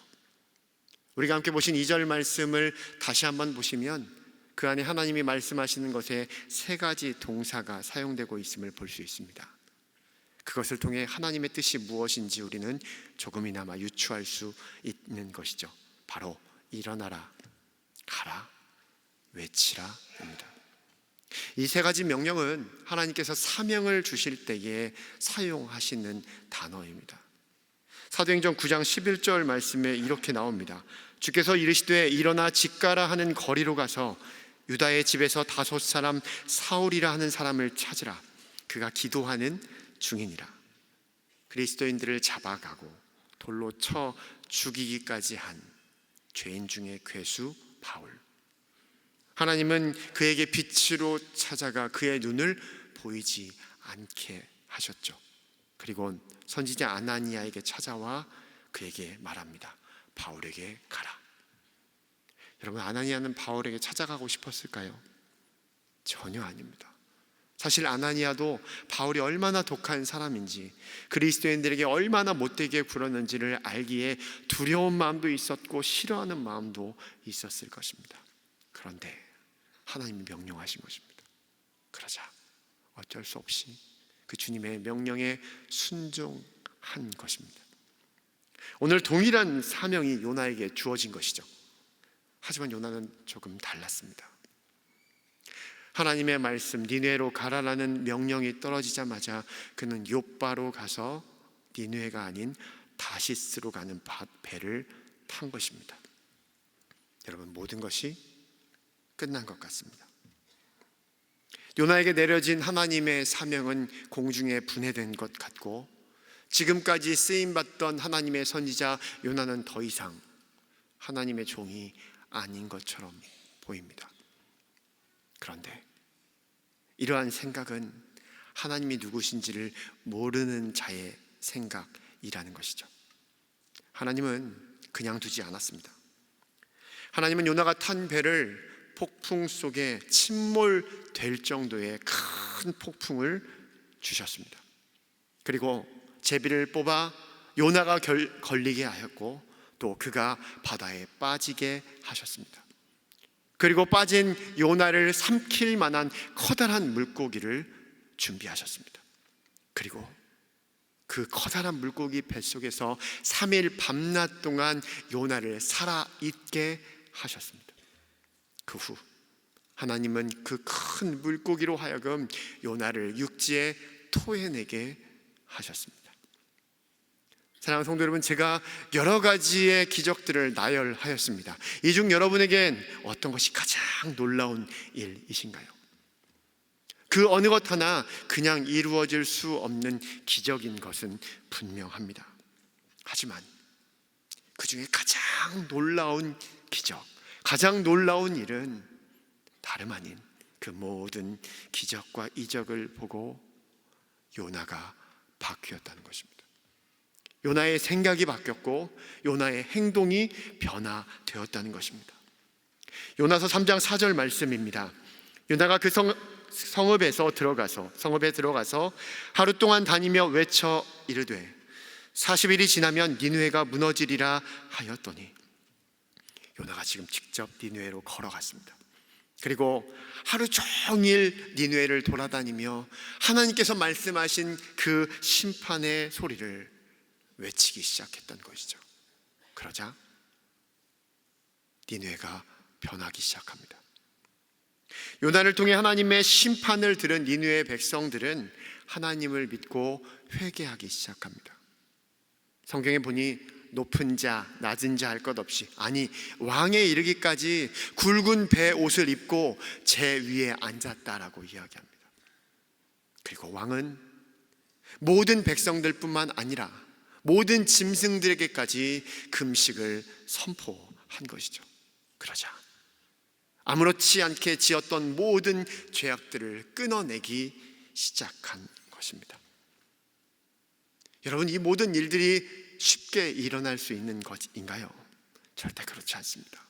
우리가 함께 보신 2절 말씀을 다시 한번 보시면 그 안에 하나님이 말씀하시는 것에 세 가지 동사가 사용되고 있음을 볼 수 있습니다. 그것을 통해 하나님의 뜻이 무엇인지 우리는 조금이나마 유추할 수 있는 것이죠. 바로 일어나라, 가라, 외치라입니다. 이 세 가지 명령은 하나님께서 사명을 주실 때에 사용하시는 단어입니다. 사도행전 9장 11절 말씀에 이렇게 나옵니다. 주께서 이르시되 일어나 직가라 하는 거리로 가서 유다의 집에서 5 사람 사울이라 하는 사람을 찾으라. 그가 기도하는 중이니라. 그리스도인들을 잡아가고 돌로 쳐 죽이기까지 한 죄인 중에 괴수 바울. 하나님은 그에게 빛으로 찾아가 그의 눈을 보이지 않게 하셨죠. 그리고 선지자 아나니아에게 찾아와 그에게 말합니다. 바울에게 가라. 여러분, 아나니아는 바울에게 찾아가고 싶었을까요? 전혀 아닙니다. 사실 아나니아도 바울이 얼마나 독한 사람인지, 그리스도인들에게 얼마나 못되게 굴었는지를 알기에 두려운 마음도 있었고 싫어하는 마음도 있었을 것입니다. 그런데 하나님이 명령하신 것입니다. 그러자 어쩔 수 없이 그 주님의 명령에 순종한 것입니다. 오늘 동일한 사명이 요나에게 주어진 것이죠. 하지만 요나는 조금 달랐습니다. 하나님의 말씀 니느웨로 가라라는 명령이 떨어지자마자 그는 욥바로 가서 니느웨가 아닌 다시스로 가는 배를 탄 것입니다. 여러분, 모든 것이 끝난 것 같습니다. 요나에게 내려진 하나님의 사명은 공중에 분해된 것 같고, 지금까지 쓰임받던 하나님의 선지자 요나는 더 이상 하나님의 종이 아닌 것처럼 보입니다. 그런데 이러한 생각은 하나님이 누구신지를 모르는 자의 생각이라는 것이죠. 하나님은 그냥 두지 않았습니다. 하나님은 요나가 탄 배를 폭풍 속에 침몰될 정도의 큰 폭풍을 주셨습니다. 그리고 제비를 뽑아 요나가 걸리게 하였고, 또 그가 바다에 빠지게 하셨습니다. 그리고 빠진 요나를 삼킬 만한 커다란 물고기를 준비하셨습니다. 그리고 그 커다란 물고기 뱃속에서 3일 밤낮 동안 요나를 살아있게 하셨습니다. 그 후 하나님은 그 큰 물고기로 하여금 요나를 육지에 토해내게 하셨습니다. 사랑하는 성도 여러분, 제가 여러 가지의 기적들을 나열하였습니다. 이 중 여러분에겐 어떤 것이 가장 놀라운 일이신가요? 그 어느 것 하나 그냥 이루어질 수 없는 기적인 것은 분명합니다. 하지만 그 중에 가장 놀라운 기적, 가장 놀라운 일은 다름 아닌 그 모든 기적과 이적을 보고 요나가 바뀌었다는 것입니다. 요나의 생각이 바뀌었고 요나의 행동이 변화되었다는 것입니다. 요나서 3장 4절 말씀입니다. 요나가 그 성읍에 들어가서 하루 동안 다니며 외쳐 이르되 40일이 지나면 니느웨가 무너지리라 하였더니, 요나가 지금 직접 니느웨로 걸어갔습니다. 그리고 하루 종일 니느웨를 돌아다니며 하나님께서 말씀하신 그 심판의 소리를 외치기 시작했던 것이죠. 그러자 니느웨가 변하기 시작합니다. 요나를 통해 하나님의 심판을 들은 니느웨 백성들은 하나님을 믿고 회개하기 시작합니다. 성경에 보니 높은 자, 낮은 자 할 것 없이, 아니 왕에 이르기까지 굵은 배 옷을 입고 제 위에 앉았다라고 이야기합니다. 그리고 왕은 모든 백성들뿐만 아니라 모든 짐승들에게까지 금식을 선포한 것이죠. 그러자 아무렇지 않게 지었던 모든 죄악들을 끊어내기 시작한 것입니다. 여러분, 이 모든 일들이 쉽게 일어날 수 있는 것인가요? 절대 그렇지 않습니다.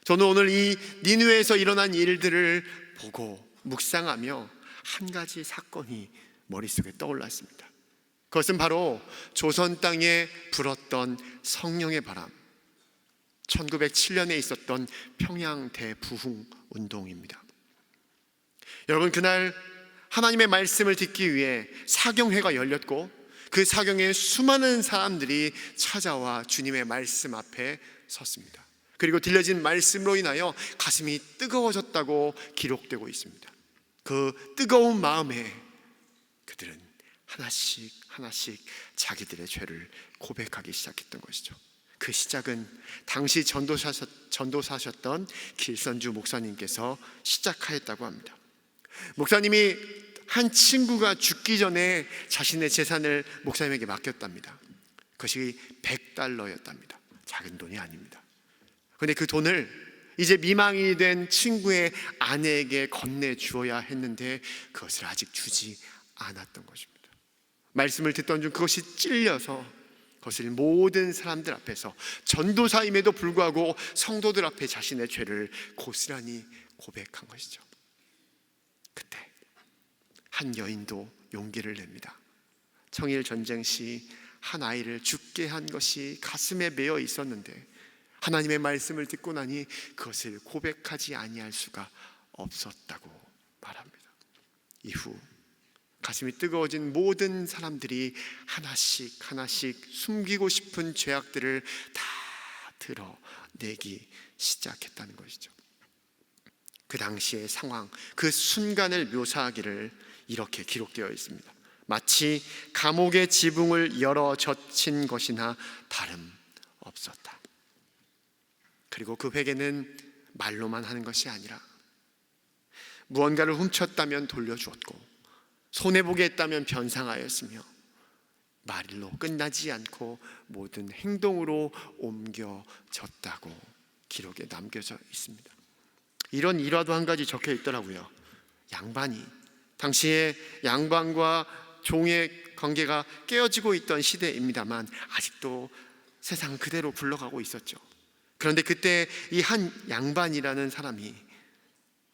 저는 오늘 이 니느웨에서 일어난 일들을 보고 묵상하며 한 가지 사건이 머릿속에 떠올랐습니다. 그것은 바로 조선 땅에 불었던 성령의 바람, 1907년에 있었던 평양 대부흥 운동입니다. 여러분, 그날 하나님의 말씀을 듣기 위해 사경회가 열렸고, 그 사경에 수많은 사람들이 찾아와 주님의 말씀 앞에 섰습니다. 그리고 들려진 말씀으로 인하여 가슴이 뜨거워졌다고 기록되고 있습니다. 그 뜨거운 마음에 그들은 하나씩 자기들의 죄를 고백하기 시작했던 것이죠. 그 시작은 당시 전도사셨던 길선주 목사님께서 시작하였다고 합니다. 목사님이 한 친구가 죽기 전에 자신의 재산을 목사님에게 맡겼답니다. 그것이 $100였답니다. 작은 돈이 아닙니다. 그런데 그 돈을 이제 미망이 된 친구의 아내에게 건네주어야 했는데 그것을 아직 주지 않았던 것입니다. 말씀을 듣던 중 그것이 찔려서 그것을 모든 사람들 앞에서, 전도사임에도 불구하고 성도들 앞에 자신의 죄를 고스란히 고백한 것이죠. 그때 한 여인도 용기를 냅니다. 청일 전쟁 시 한 아이를 죽게 한 것이 가슴에 메어 있었는데 하나님의 말씀을 듣고 나니 그것을 고백하지 아니할 수가 없었다고 말합니다. 이후 가슴이 뜨거워진 모든 사람들이 하나씩 숨기고 싶은 죄악들을 다 드러내기 시작했다는 것이죠. 그 당시의 상황, 그 순간을 묘사하기를 이렇게 기록되어 있습니다. 마치 감옥의 지붕을 열어 젖힌 것이나 다름없었다. 그리고 그 회개는 말로만 하는 것이 아니라 무언가를 훔쳤다면 돌려주었고 손해보게 했다면 변상하였으며 말로 끝나지 않고 모든 행동으로 옮겨졌다고 기록에 남겨져 있습니다. 이런 일화도 한 가지 적혀 있더라고요. 양반이, 당시에 양반과 종의 관계가 깨어지고 있던 시대입니다만 아직도 세상은 그대로 굴러가고 있었죠. 그런데 그때 이 한 양반이라는 사람이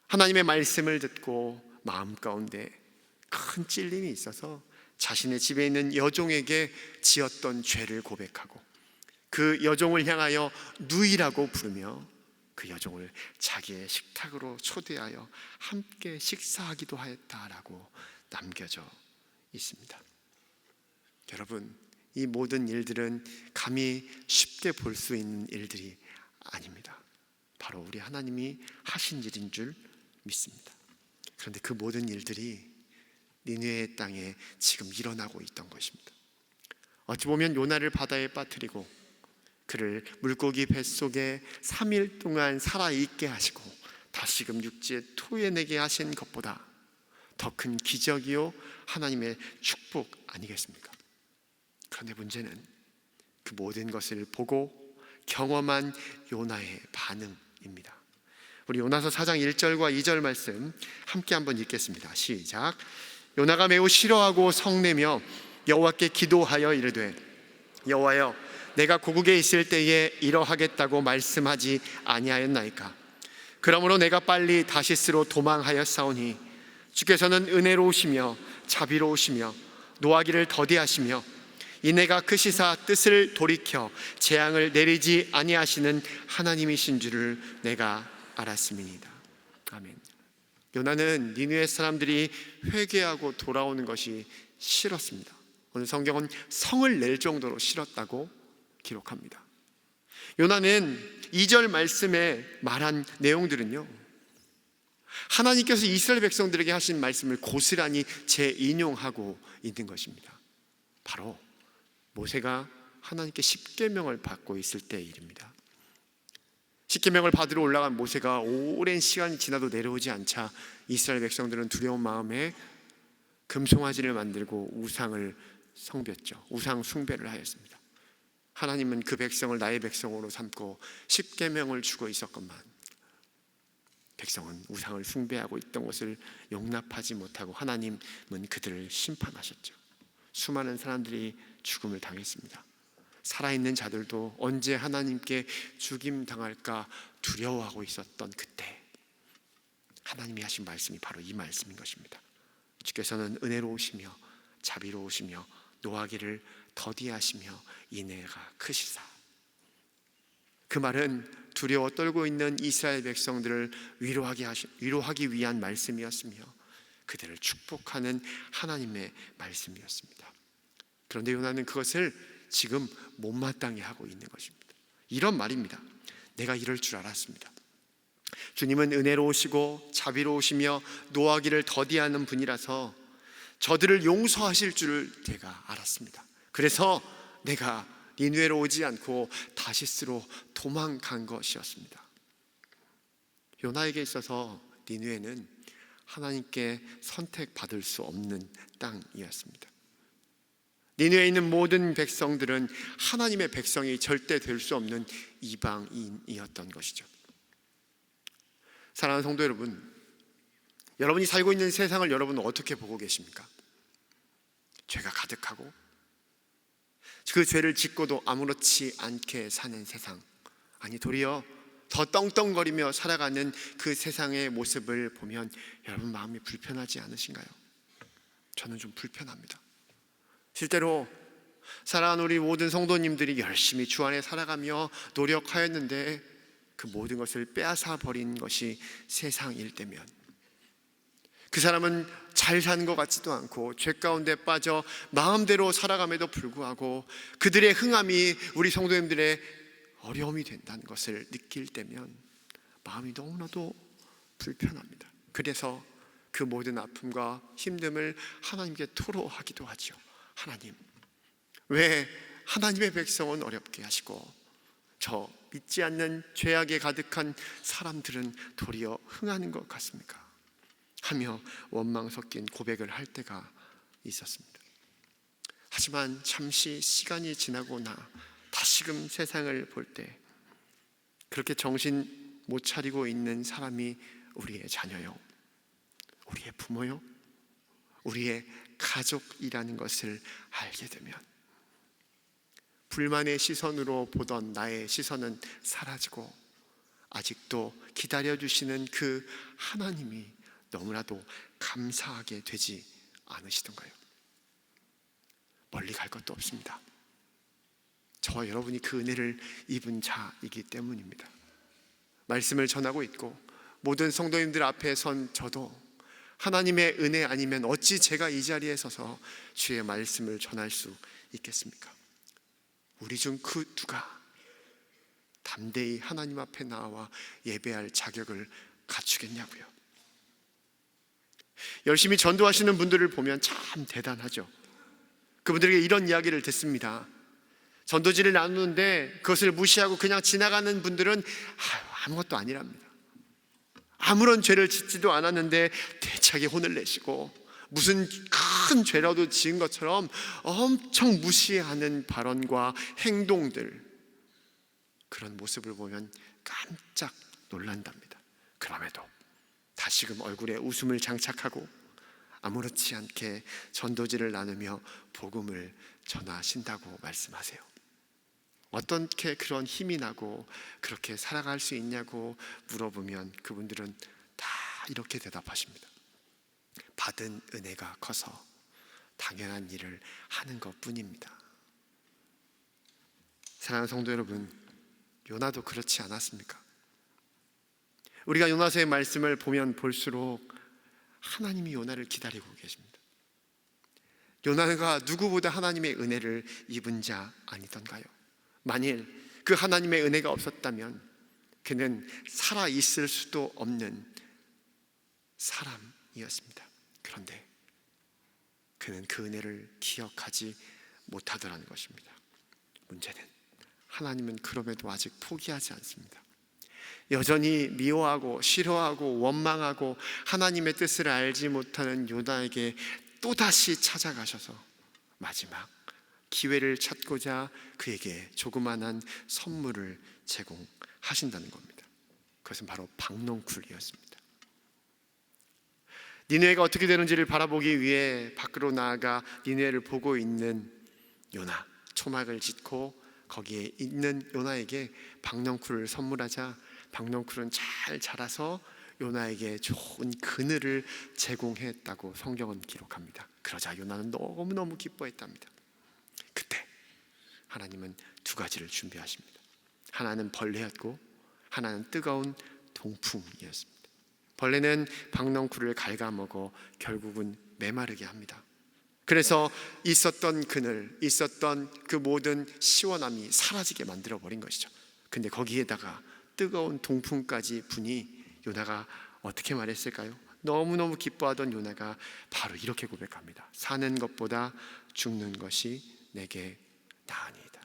하나님의 말씀을 듣고 마음 가운데 큰 찔림이 있어서 자신의 집에 있는 여종에게 지었던 죄를 고백하고 그 여종을 향하여 누이라고 부르며 그 여종을 자기의 식탁으로 초대하여 함께 식사하기도 하였다라고 남겨져 있습니다. 여러분, 이 모든 일들은 감히 쉽게 볼 수 있는 일들이 아닙니다. 바로 우리 하나님이 하신 일인 줄 믿습니다. 그런데 그 모든 일들이 니느웨의 땅에 지금 일어나고 있던 것입니다. 어찌 보면 요나를 바다에 빠뜨리고 그를 물고기 뱃속에 3일 동안 살아있게 하시고 다시금 육지에 토해내게 하신 것보다 더 큰 기적이요 하나님의 축복 아니겠습니까? 그런데 문제는 그 모든 것을 보고 경험한 요나의 반응입니다. 우리 요나서 4장 1절과 2절 말씀 함께 한번 읽겠습니다. 시작. 요나가 매우 싫어하고 성내며 여호와께 기도하여 이르되 여호와여, 내가 고국에 있을 때에 이러하겠다고 말씀하지 아니하였나이까? 그러므로 내가 빨리 다시스로 도망하였사오니 주께서는 은혜로우시며 자비로우시며 노하기를 더디하시며 이내가 크시사 뜻을 돌이켜 재앙을 내리지 아니하시는 하나님이신 줄을 내가 알았음이니이다. 아멘. 요나는 니느웨 사람들이 회개하고 돌아오는 것이 싫었습니다. 오늘 성경은 성을 낼 정도로 싫었다고 기록합니다. 요나는 2절 말씀에 말한 내용들은요, 하나님께서 이스라엘 백성들에게 하신 말씀을 고스란히 재인용하고 있는 것입니다. 바로 모세가 하나님께 십계명을 받고 있을 때의 일입니다. 십계명을 받으러 올라간 모세가 오랜 시간이 지나도 내려오지 않자 이스라엘 백성들은 두려운 마음에 금송아지를 만들고 우상을 성겼죠. 우상 숭배를 하였습니다. 하나님은 그 백성을 나의 백성으로 삼고 십계명을 주고 있었건만 백성은 우상을 숭배하고 있던 것을 용납하지 못하고 하나님은 그들을 심판하셨죠. 수많은 사람들이 죽음을 당했습니다. 살아있는 자들도 언제 하나님께 죽임당할까 두려워하고 있었던 그때 하나님이 하신 말씀이 바로 이 말씀인 것입니다. 주께서는 은혜로우시며 자비로우시며 노하기를 더디하시며 인애가 크시사. 그 말은 두려워 떨고 있는 이스라엘 백성들을 위로하기 위한 말씀이었으며 그들을 축복하는 하나님의 말씀이었습니다. 그런데 요나는 그것을 지금 못마땅해 하고 있는 것입니다. 이런 말입니다. 내가 이럴 줄 알았습니다. 주님은 은혜로우시고 자비로우시며 노하기를 더디하는 분이라서 저들을 용서하실 줄을 제가 알았습니다. 그래서 내가 니느웨로 오지 않고 다시스로 도망간 것이었습니다. 요나에게 있어서 니느웨는 하나님께 선택받을 수 없는 땅이었습니다. 니느웨에 있는 모든 백성들은 하나님의 백성이 절대 될 수 없는 이방인이었던 것이죠. 사랑하는 성도 여러분, 여러분이 살고 있는 세상을 여러분은 어떻게 보고 계십니까? 죄가 가득하고 그 죄를 짓고도 아무렇지 않게 사는 세상, 아니 도리어 더 떵떵거리며 살아가는 그 세상의 모습을 보면 여러분 마음이 불편하지 않으신가요? 저는 좀 불편합니다. 실제로 사랑하는 우리 모든 성도님들이 열심히 주 안에 살아가며 노력하였는데 그 모든 것을 빼앗아 버린 것이 세상일 때면 그 사람은 잘 사는 것 같지도 않고 죄 가운데 빠져 마음대로 살아감에도 불구하고 그들의 흥함이 우리 성도님들의 어려움이 된다는 것을 느낄 때면 마음이 너무나도 불편합니다. 그래서 그 모든 아픔과 힘듦을 하나님께 토로하기도 하죠. 하나님, 왜 하나님의 백성은 어렵게 하시고 저 믿지 않는 죄악에 가득한 사람들은 도리어 흥하는 것 같습니까? 하며 원망 섞인 고백을 할 때가 있었습니다. 하지만 잠시 시간이 지나고 나 다시금 세상을 볼 때 그렇게 정신 못 차리고 있는 사람이 우리의 자녀요, 우리의 부모요, 우리의 가족이라는 것을 알게 되면 불만의 시선으로 보던 나의 시선은 사라지고 아직도 기다려주시는 그 하나님이 너무나도 감사하게 되지 않으시던가요? 멀리 갈 것도 없습니다. 저와 여러분이 그 은혜를 입은 자이기 때문입니다. 말씀을 전하고 있고 모든 성도님들 앞에 선 저도 하나님의 은혜 아니면 어찌 제가 이 자리에 서서 주의 말씀을 전할 수 있겠습니까? 우리 중 그 누가 담대히 하나님 앞에 나와 예배할 자격을 갖추겠냐고요. 열심히 전도하시는 분들을 보면 참 대단하죠. 그분들에게 이런 이야기를 듣습니다. 전도지를 나누는데 그것을 무시하고 그냥 지나가는 분들은 아무것도 아니랍니다. 아무런 죄를 짓지도 않았는데 대차게 혼을 내시고 무슨 큰 죄라도 지은 것처럼 엄청 무시하는 발언과 행동들, 그런 모습을 보면 깜짝 놀란답니다. 그럼에도 다시금 얼굴에 웃음을 장착하고 아무렇지 않게 전도지를 나누며 복음을 전하신다고 말씀하세요. 어떻게 그런 힘이 나고 그렇게 살아갈 수 있냐고 물어보면 그분들은 다 이렇게 대답하십니다. 받은 은혜가 커서 당연한 일을 하는 것뿐입니다. 사랑하는 성도 여러분, 요나도 그렇지 않았습니까? 우리가 요나서의 말씀을 보면 볼수록 하나님이 요나를 기다리고 계십니다. 요나가 누구보다 하나님의 은혜를 입은 자 아니던가요? 만일 그 하나님의 은혜가 없었다면 그는 살아있을 수도 없는 사람이었습니다. 그런데 그는 그 은혜를 기억하지 못하더라는 것입니다. 문제는 하나님은 그럼에도 아직 포기하지 않습니다. 여전히 미워하고 싫어하고 원망하고 하나님의 뜻을 알지 못하는 요나에게 또다시 찾아가셔서 마지막 기회를 찾고자 그에게 조그만한 선물을 제공하신다는 겁니다. 그것은 바로 박넝쿨이었습니다. 니느웨가 어떻게 되는지를 바라보기 위해 밖으로 나아가 니느웨를 보고 있는 요나, 초막을 짓고 거기에 있는 요나에게 박넝쿨을 선물하자 박넝쿨은 잘 자라서 요나에게 좋은 그늘을 제공했다고 성경은 기록합니다. 그러자 요나는 너무너무 기뻐했답니다. 그때 하나님은 두 가지를 준비하십니다. 하나는 벌레였고 하나는 뜨거운 동풍이었습니다. 벌레는 박넝쿨을 갉아먹어 결국은 메마르게 합니다. 그래서 있었던 그늘, 있었던 그 모든 시원함이 사라지게 만들어버린 것이죠. 근데 거기에다가 뜨거운 동풍까지 부니 요나가 어떻게 말했을까요? 너무너무 기뻐하던 요나가 바로 이렇게 고백합니다. 사는 것보다 죽는 것이 내게 나으니이다.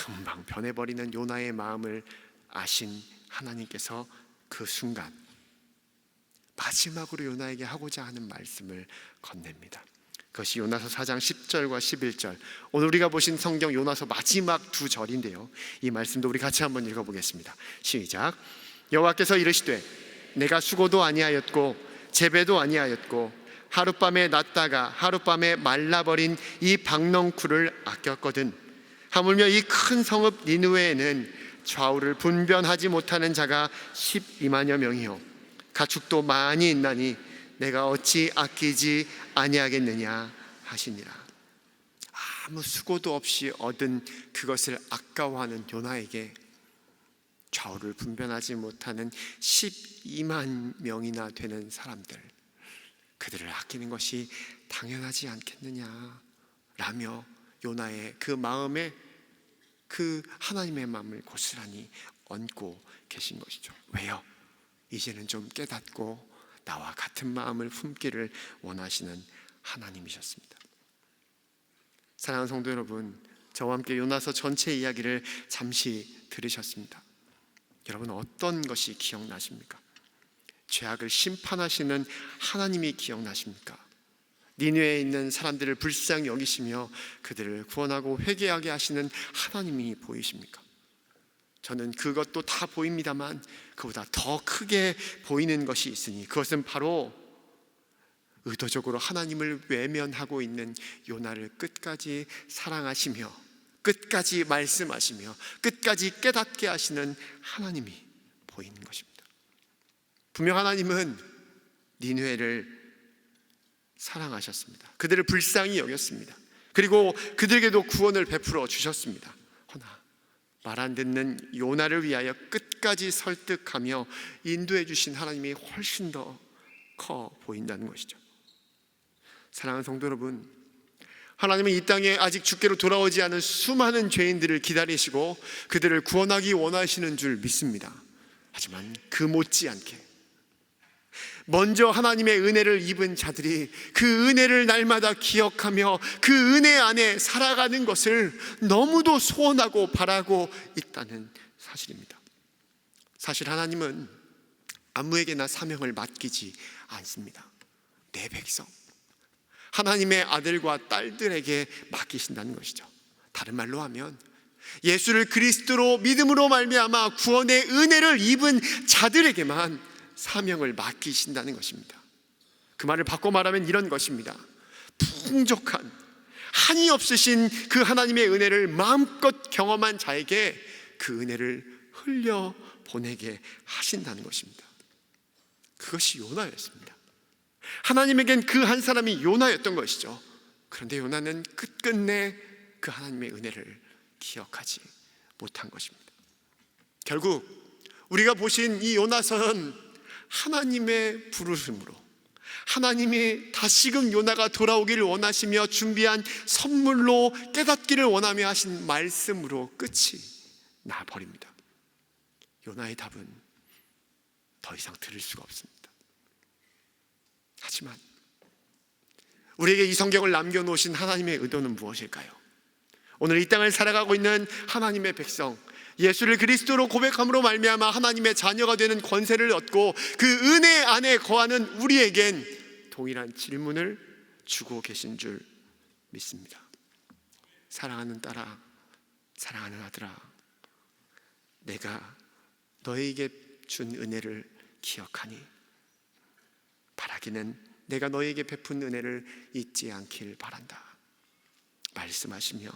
금방 변해버리는 요나의 마음을 아신 하나님께서 그 순간 마지막으로 요나에게 하고자 하는 말씀을 건넵니다. 그것이 요나서 4장 10절과 11절, 오늘 우리가 보신 성경 요나서 마지막 두 절인데요, 이 말씀도 우리 같이 한번 읽어보겠습니다. 시작. 여호와께서 이르시되 내가 수고도 아니하였고 재배도 아니하였고 하룻밤에 났다가 하룻밤에 말라버린 이 박넝쿨을 아꼈거든. 하물며 이 큰 성읍 니느웨에는 좌우를 분변하지 못하는 자가 12만여 명이요 가축도 많이 있나니 내가 어찌 아끼지 아니하겠느냐 하시니라. 아무 수고도 없이 얻은 그것을 아까워하는 요나에게 좌우를 분변하지 못하는 12만 명이나 되는 사람들, 그들을 아끼는 것이 당연하지 않겠느냐 라며 요나의 그 마음에 그 하나님의 마음을 고스란히 얹고 계신 것이죠. 왜요? 이제는 좀 깨닫고 나와 같은 마음을 품기를 원하시는 하나님이셨습니다. 사랑하는 성도 여러분, 저와 함께 요나서 전체 이야기를 잠시 들으셨습니다. 여러분, 어떤 것이 기억나십니까? 죄악을 심판하시는 하나님이 기억나십니까? 니느웨에 있는 사람들을 불쌍히 여기시며 그들을 구원하고 회개하게 하시는 하나님이 보이십니까? 저는 그것도 다 보입니다만 그보다 더 크게 보이는 것이 있으니 그것은 바로 의도적으로 하나님을 외면하고 있는 요나를 끝까지 사랑하시며 끝까지 말씀하시며 끝까지 깨닫게 하시는 하나님이 보이는 것입니다. 분명 하나님은 니느웨를 사랑하셨습니다. 그들을 불쌍히 여겼습니다. 그리고 그들에게도 구원을 베풀어 주셨습니다. 허나 말 안 듣는 요나를 위하여 끝까지 설득하며 인도해 주신 하나님이 훨씬 더 커 보인다는 것이죠. 사랑하는 성도 여러분, 하나님은 이 땅에 아직 주께로 돌아오지 않은 수많은 죄인들을 기다리시고 그들을 구원하기 원하시는 줄 믿습니다. 하지만 그 못지않게 먼저 하나님의 은혜를 입은 자들이 그 은혜를 날마다 기억하며 그 은혜 안에 살아가는 것을 너무도 소원하고 바라고 있다는 사실입니다. 사실 하나님은 아무에게나 사명을 맡기지 않습니다. 내 백성, 하나님의 아들과 딸들에게 맡기신다는 것이죠. 다른 말로 하면 예수를 그리스도로 믿음으로 말미암아 구원의 은혜를 입은 자들에게만 사명을 맡기신다는 것입니다. 그 말을 바꿔 말하면 이런 것입니다. 풍족한 한이 없으신 그 하나님의 은혜를 마음껏 경험한 자에게 그 은혜를 흘려 보내게 하신다는 것입니다. 그것이 요나였습니다. 하나님에겐 그 한 사람이 요나였던 것이죠. 그런데 요나는 끝끝내 그 하나님의 은혜를 기억하지 못한 것입니다. 결국 우리가 보신 이 요나서는 하나님의 부르심으로 하나님이 다시금 요나가 돌아오기를 원하시며 준비한 선물로 깨닫기를 원하며 하신 말씀으로 끝이 나버립니다. 요나의 답은 더 이상 들을 수가 없습니다. 하지만 우리에게 이 성경을 남겨놓으신 하나님의 의도는 무엇일까요? 오늘 이 땅을 살아가고 있는 하나님의 백성, 예수를 그리스도로 고백함으로 말미암아 하나님의 자녀가 되는 권세를 얻고 그 은혜 안에 거하는 우리에겐 동일한 질문을 주고 계신 줄 믿습니다. 사랑하는 딸아, 사랑하는 아들아, 내가 너에게 준 은혜를 기억하니 바라기는 내가 너에게 베푼 은혜를 잊지 않길 바란다 말씀하시며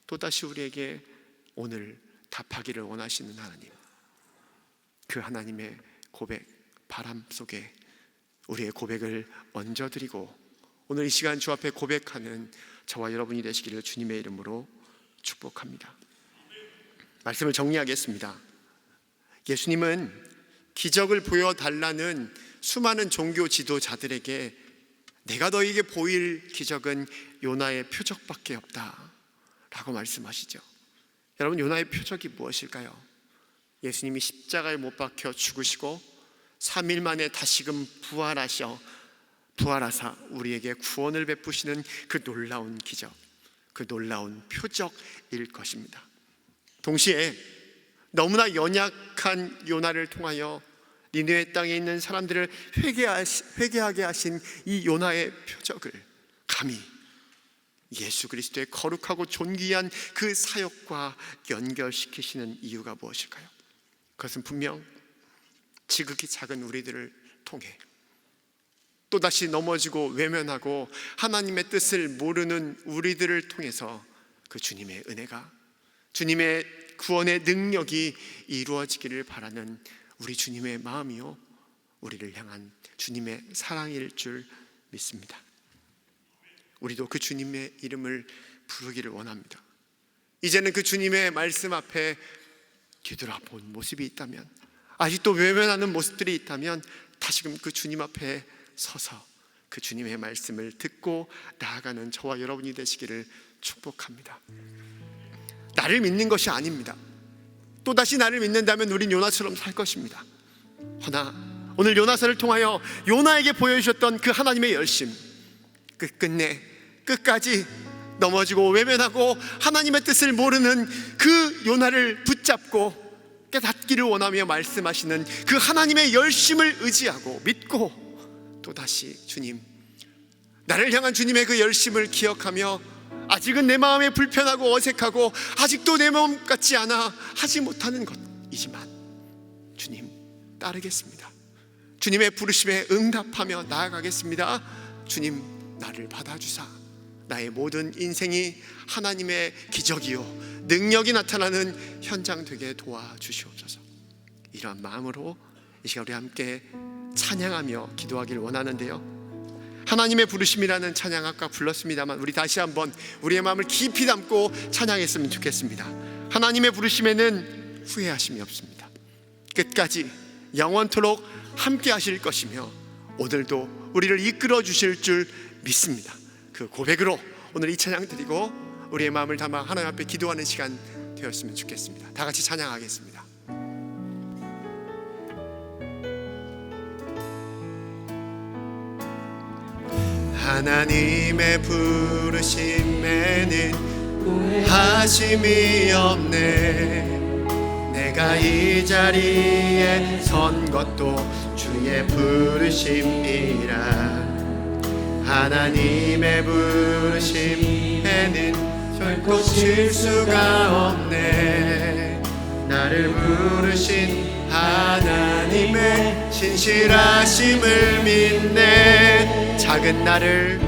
또다시 우리에게 오늘 답하기를 원하시는 하나님, 그 하나님의 고백, 바람 속에 우리의 고백을 얹어드리고 오늘 이 시간 주 앞에 고백하는 저와 여러분이 되시기를 주님의 이름으로 축복합니다. 말씀을 정리하겠습니다. 예수님은 기적을 보여달라는 수많은 종교 지도자들에게 내가 너에게 보일 기적은 요나의 표적밖에 없다 라고 말씀하시죠. 여러분, 요나의 표적이 무엇일까요? 예수님이 십자가에 못 박혀 죽으시고 3일 만에 다시금 부활하사 우리에게 구원을 베푸시는 그 놀라운 기적, 그 놀라운 표적일 것입니다. 동시에 너무나 연약한 요나를 통하여 니느웨 땅에 있는 사람들을 회개하게 하신 이 요나의 표적을 감히 예수 그리스도의 거룩하고 존귀한 그 사역과 연결시키시는 이유가 무엇일까요? 그것은 분명 지극히 작은 우리들을 통해 또다시 넘어지고 외면하고 하나님의 뜻을 모르는 우리들을 통해서 그 주님의 은혜가, 주님의 구원의 능력이 이루어지기를 바라는 우리 주님의 마음이요, 우리를 향한 주님의 사랑일 줄 믿습니다. 우리도 그 주님의 이름을 부르기를 원합니다. 이제는 그 주님의 말씀 앞에 뒤돌아본 모습이 있다면, 아직도 외면하는 모습들이 있다면 다시금 그 주님 앞에 서서 그 주님의 말씀을 듣고 나아가는 저와 여러분이 되시기를 축복합니다. 나를 믿는 것이 아닙니다. 또다시 나를 믿는다면 우린 요나처럼 살 것입니다. 허나 오늘 요나서를 통하여 요나에게 보여주셨던 그 하나님의 열심, 끝끝내 끝까지 넘어지고 외면하고 하나님의 뜻을 모르는 그 요나를 붙잡고 깨닫기를 원하며 말씀하시는 그 하나님의 열심을 의지하고 믿고 또다시 주님, 나를 향한 주님의 그 열심을 기억하며 아직은 내 마음에 불편하고 어색하고 아직도 내 마음 같지 않아 하지 못하는 것이지만 주님 따르겠습니다. 주님의 부르심에 응답하며 나아가겠습니다. 주님 나를 받아주사 나의 모든 인생이 하나님의 기적이요 능력이 나타나는 현장 되게 도와주시옵소서. 이러한 마음으로 이 시간 우리 함께 찬양하며 기도하기를 원하는데요, 하나님의 부르심이라는 찬양 아까 불렀습니다만 우리 다시 한번 우리의 마음을 깊이 담고 찬양했으면 좋겠습니다. 하나님의 부르심에는 후회하심이 없습니다. 끝까지 영원토록 함께 하실 것이며 오늘도 우리를 이끌어 주실 줄 믿습니다. 그 고백으로 오늘 이 찬양 드리고 우리의 마음을 담아 하나님 앞에 기도하는 시간 되었으면 좋겠습니다. 다 같이 찬양하겠습니다. 하나님의 부르심에는 후회하심이 없네. 내가 이 자리에 선 것도 주의 부르심이라. 하나님의 부르심에는 결코 실수가 없네. 나를 부르신 하나님의 신실하심을 믿네. 작은 나를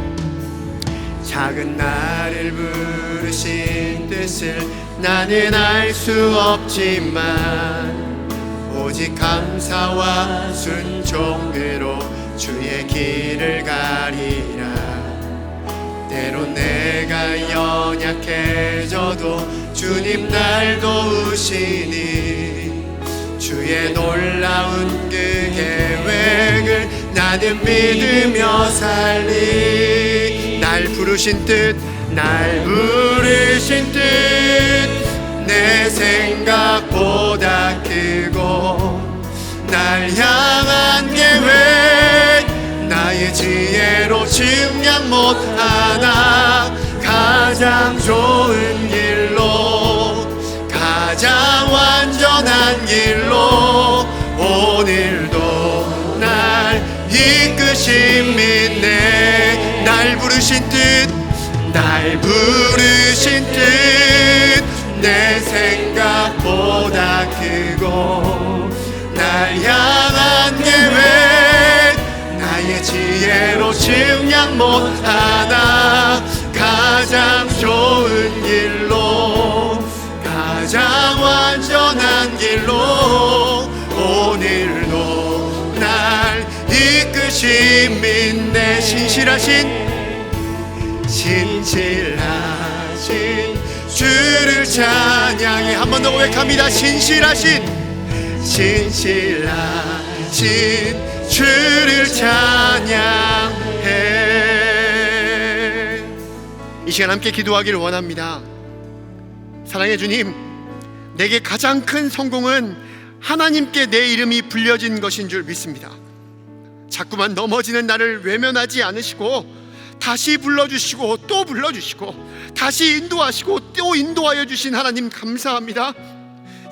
부르신 뜻을 나는 알 수 없지만 오직 감사와 순종으로 주의 길을 가리라. 때론 내가 연약해져도 주님 날 도우시니 주의 놀라운 그 계획을 나는 믿으며 살리. 날 부르신 뜻 내 생각보다 크고 날 향한 계획 나의 지혜로 측량 못하나 가장 좋은 길로 가장 완전한 길로 오늘도 날 이끄신 믿네. 날 부르신 뜻 내 생각보다 크고 날 향한 계획 나의 지혜로 측량 못하나 가장 좋은 길로 가장 완전한 길로 오늘도 날 이끄신 믿네. 신실하신 주를 찬양해. 한 번 더 고백합니다. 신실하신 주를 찬양해. 이 시간 함께 기도하기를 원합니다. 사랑의 주님, 내게 가장 큰 성공은 하나님께 내 이름이 불려진 것인 줄 믿습니다. 자꾸만 넘어지는 나를 외면하지 않으시고 다시 불러주시고 또 불러주시고 다시 인도하시고 또 인도하여 주신 하나님 감사합니다.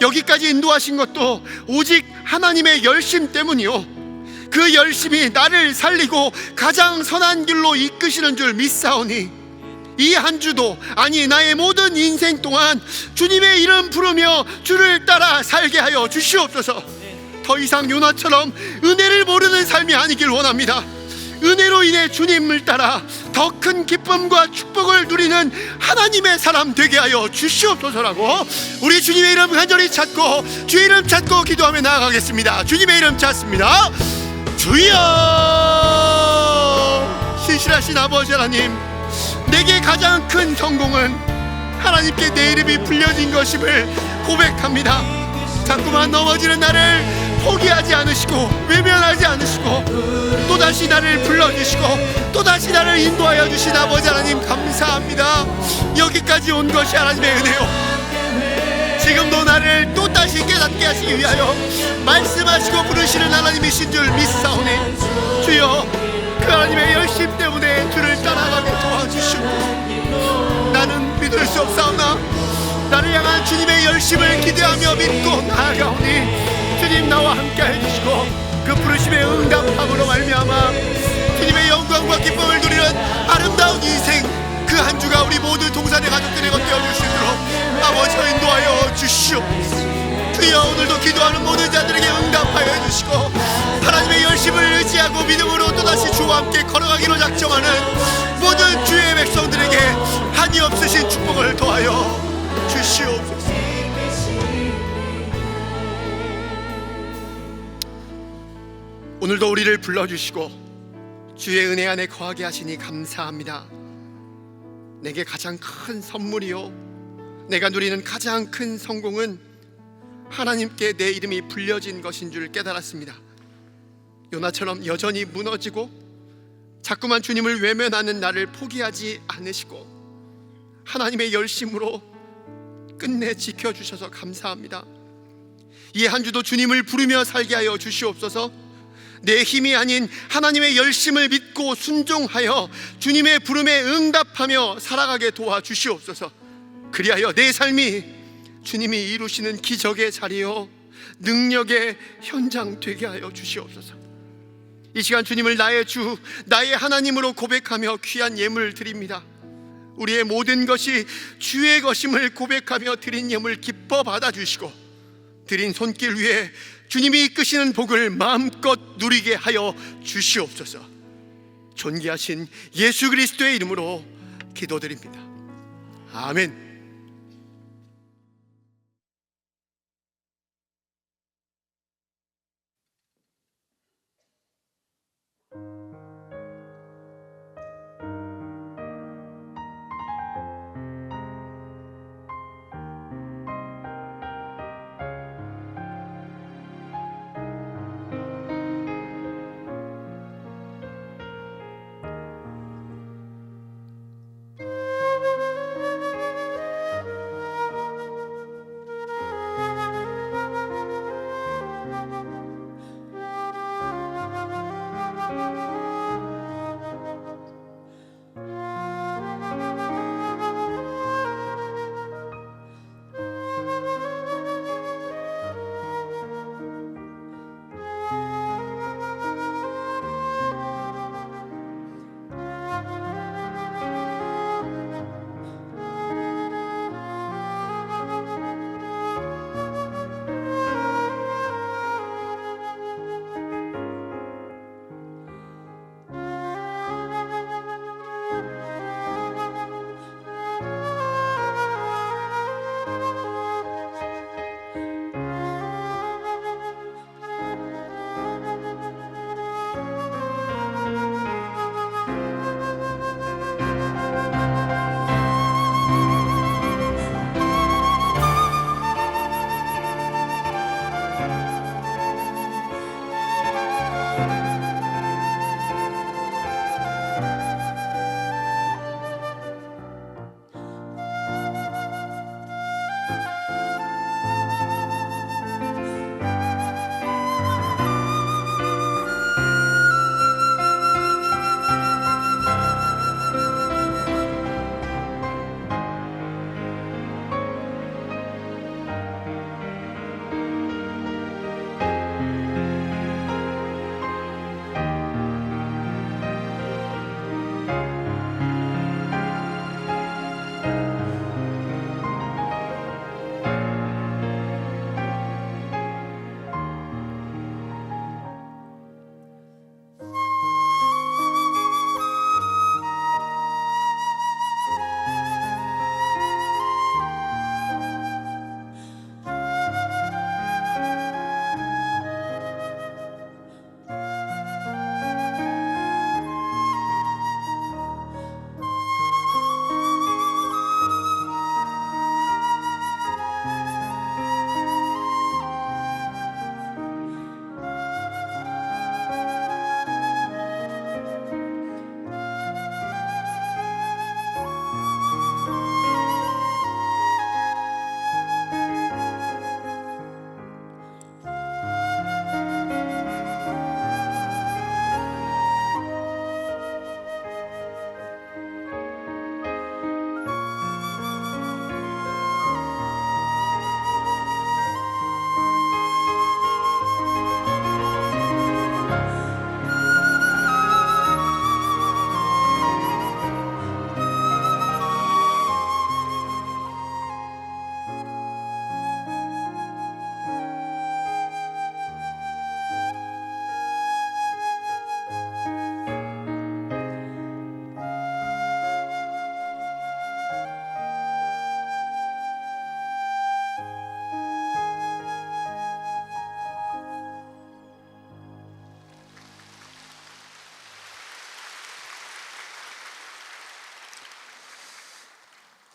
여기까지 인도하신 것도 오직 하나님의 열심 때문이요, 그 열심이 나를 살리고 가장 선한 길로 이끄시는 줄 믿사오니 이 한 주도, 아니 나의 모든 인생 동안 주님의 이름 부르며 주를 따라 살게 하여 주시옵소서. 더 이상 요나처럼 은혜를 모르는 삶이 아니길 원합니다. 은혜로 인해 주님을 따라 더 큰 기쁨과 축복을 누리는 하나님의 사람 되게 하여 주시옵소서라고 우리 주님의 이름 간절히 찾고 주의 이름 찾고 기도하며 나아가겠습니다. 주님의 이름 찾습니다. 주여! 신실하신 아버지 하나님, 내게 가장 큰 성공은 하나님께 내 이름이 불려진 것임을 고백합니다. 자꾸만 넘어지는 나를 포기하지 않으시고 외면하지 않으시고 또다시 나를 불러주시고 또다시 나를 인도하여 주신 아버지 하나님 감사합니다. 여기까지 온 것이 하나님의 은혜요, 지금도 나를 또다시 깨닫게 하시기 위하여 말씀하시고 부르시는 하나님이신 줄 믿사오니 주여, 그 하나님의 열심 때문에 주를 따라가게 도와주시고 나는 믿을 수 없사오나 나를 향한 주님의 열심을 기대하며 믿고 나아가오니 주님 나와 함께 해주시고 그 부르심의 응답함으로 말미암아 주님의 영광과 기쁨을 누리는 아름다운 인생, 그 한 주가 우리 모두 동산의 가족들의 것 되어주시도록 아버지여 인도하여 주시옵소서. 주여, 오늘도 기도하는 모든 자들에게 응답하여 해주시고 하나님의 열심을 의지하고 믿음으로 또다시 주와 함께 걸어가기로 작정하는 모든 주의 백성들에게 한이 없으신 축복을 더하여 주시옵소서. 오늘도 우리를 불러주시고 주의 은혜 안에 거하게 하시니 감사합니다. 내게 가장 큰 선물이요, 내가 누리는 가장 큰 성공은 하나님께 내 이름이 불려진 것인 줄 깨달았습니다. 요나처럼 여전히 무너지고 자꾸만 주님을 외면하는 나를 포기하지 않으시고 하나님의 열심으로 끝내 지켜주셔서 감사합니다. 이 한 주도 주님을 부르며 살게 하여 주시옵소서. 내 힘이 아닌 하나님의 열심을 믿고 순종하여 주님의 부름에 응답하며 살아가게 도와주시옵소서. 그리하여 내 삶이 주님이 이루시는 기적의 자리요 능력의 현장 되게 하여 주시옵소서. 이 시간 주님을 나의 주, 나의 하나님으로 고백하며 귀한 예물 드립니다. 우리의 모든 것이 주의 것임을 고백하며 드린 예물 기뻐 받아주시고 드린 손길 위에 주님이 이끄시는 복을 마음껏 누리게 하여 주시옵소서. 존귀하신 예수 그리스도의 이름으로 기도드립니다. 아멘.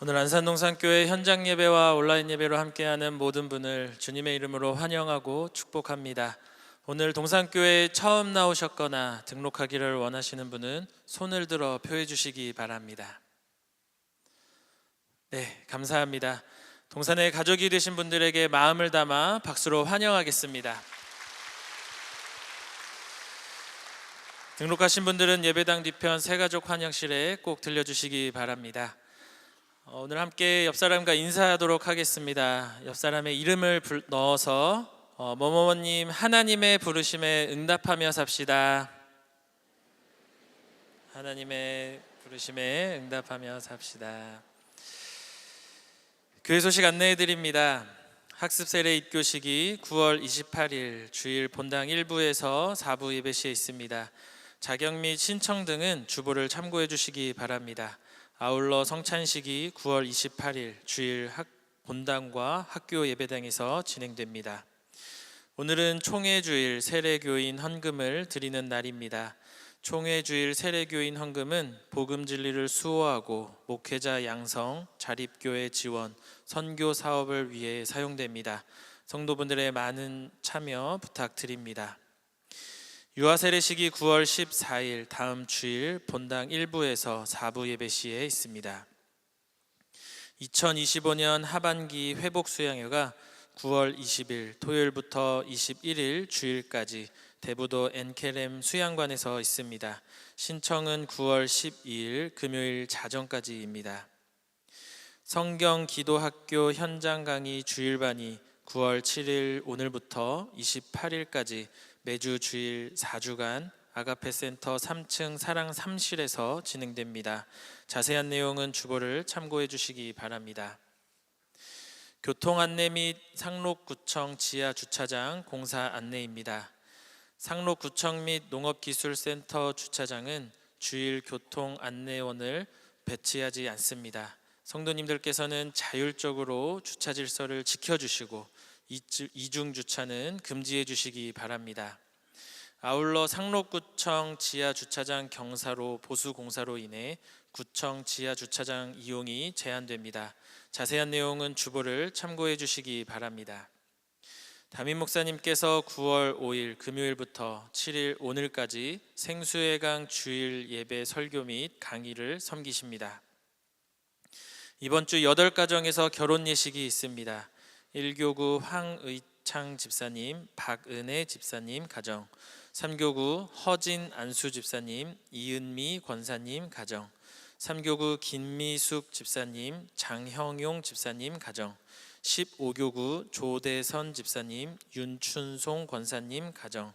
오늘 안산동산교회 현장 예배와 온라인 예배로 함께하는 모든 분을 주님의 이름으로 환영하고 축복합니다. 오늘 동산교회에 처음 나오셨거나 등록하기를 원하시는 분은 손을 들어 표해 주시기 바랍니다. 네, 감사합니다. 동산의 가족이 되신 분들에게 마음을 담아 박수로 환영하겠습니다. 등록하신 분들은 예배당 뒤편 새가족 환영실에 꼭 들려주시기 바랍니다. 오늘 함께 옆사람과 인사하도록 하겠습니다. 옆사람의 이름을 넣어서 뭐뭐뭐님 하나님의 부르심에 응답하며 삽시다. 하나님의 부르심에 응답하며 삽시다. 교회 소식 안내해드립니다. 학습 세례 입교식이 9월 28일 주일 본당 1부에서 4부 예배시에 있습니다. 자격 및 신청 등은 주보를 참고해 주시기 바랍니다. 아울러 성찬식이 9월 28일 주일 본당과 학교 예배당에서 진행됩니다. 오늘은 총회주일 세례교인 헌금을 드리는 날입니다. 총회주일 세례교인 헌금은 복음 진리를 수호하고 목회자 양성, 자립교회 지원, 선교 사업을 위해 사용됩니다. 성도분들의 많은 참여 부탁드립니다. 유아세례식이 9월 14일 다음 주일 본당 1부에서 4부 예배시에 있습니다. 2025년 하반기 회복수양회가 9월 20일 토요일부터 21일 주일까지 대부도 엔케렘 수양관에서 있습니다. 신청은 9월 12일 금요일 자정까지입니다. 성경 기도학교 현장 강의 주일반이 9월 7일 오늘부터 28일까지 매주 주일 4주간 아가페센터 3층 사랑 3실에서 진행됩니다. 자세한 내용은 주보를 참고해 주시기 바랍니다. 교통 안내 및 상록구청 지하 주차장 공사 안내입니다. 상록구청 및 농업기술센터 주차장은 주일 교통 안내원을 배치하지 않습니다. 성도님들께서는 자율적으로 주차 질서를 지켜주시고 이중 주차는 금지해 주시기 바랍니다. 아울러 상록구청 지하 주차장 경사로 보수 공사로 인해 구청 지하 주차장 이용이 제한됩니다. 자세한 내용은 주보를 참고해 주시기 바랍니다. 담임 목사님께서 9월 5일 금요일부터 7일 오늘까지 생수해강 주일 예배 설교 및 강의를 섬기십니다. 이번 주 8가정에서 결혼 예식이 있습니다. 1교구 황의창 집사님, 박은혜 집사님 가정, 3교구 허진 안수 집사님, 이은미 권사님 가정, 3교구 김미숙 집사님, 장형용 집사님 가정, 15교구 조대선 집사님, 윤춘송 권사님 가정,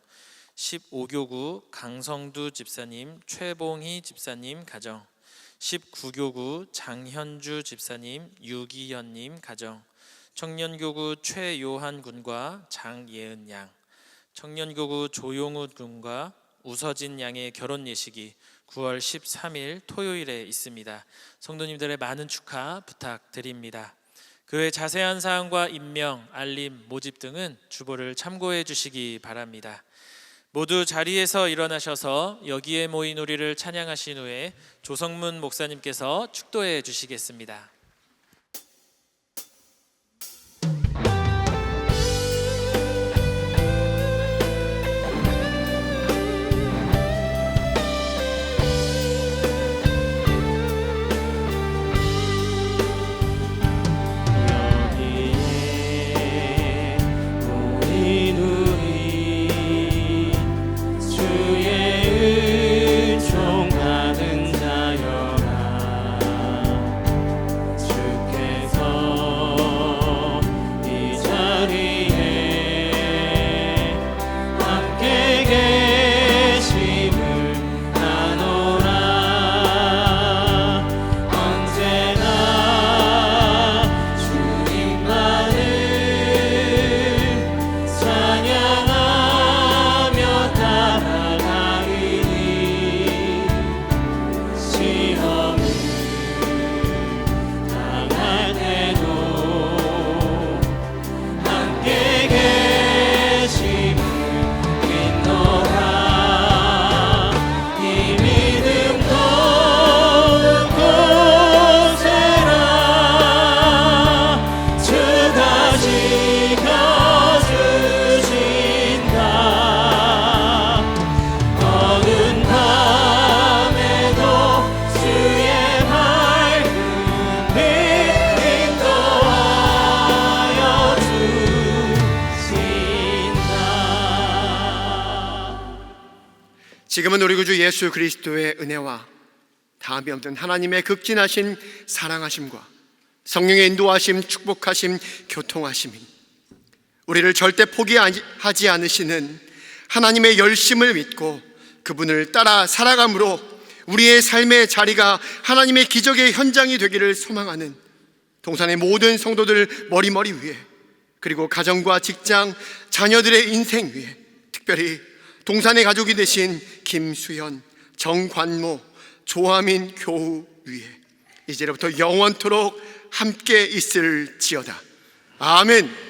15교구 강성두 집사님, 최봉희 집사님 가정, 19교구 장현주 집사님, 유기현님 가정, 청년교구 최요한 군과 장예은 양, 청년교구 조용우 군과 우서진 양의 결혼 예식이 9월 13일 토요일에 있습니다. 성도님들의 많은 축하 부탁드립니다. 그 외 자세한 사항과 임명, 알림, 모집 등은 주보를 참고해 주시기 바랍니다. 모두 자리에서 일어나셔서 여기에 모인 우리를 찬양하신 후에 조성문 목사님께서 축도해 주시겠습니다. 지금은 우리 구주 예수 그리스도의 은혜와 다함이 없는 하나님의 극진하신 사랑하심과 성령의 인도하심, 축복하심, 교통하심이 우리를 절대 포기하지 않으시는 하나님의 열심을 믿고 그분을 따라 살아감으로 우리의 삶의 자리가 하나님의 기적의 현장이 되기를 소망하는 동산의 모든 성도들 머리머리 위에, 그리고 가정과 직장, 자녀들의 인생 위에, 특별히 동산의 가족이 되신 김수현, 정관모, 조하민 교우 위에 이제부터 영원토록 함께 있을지어다. 아멘.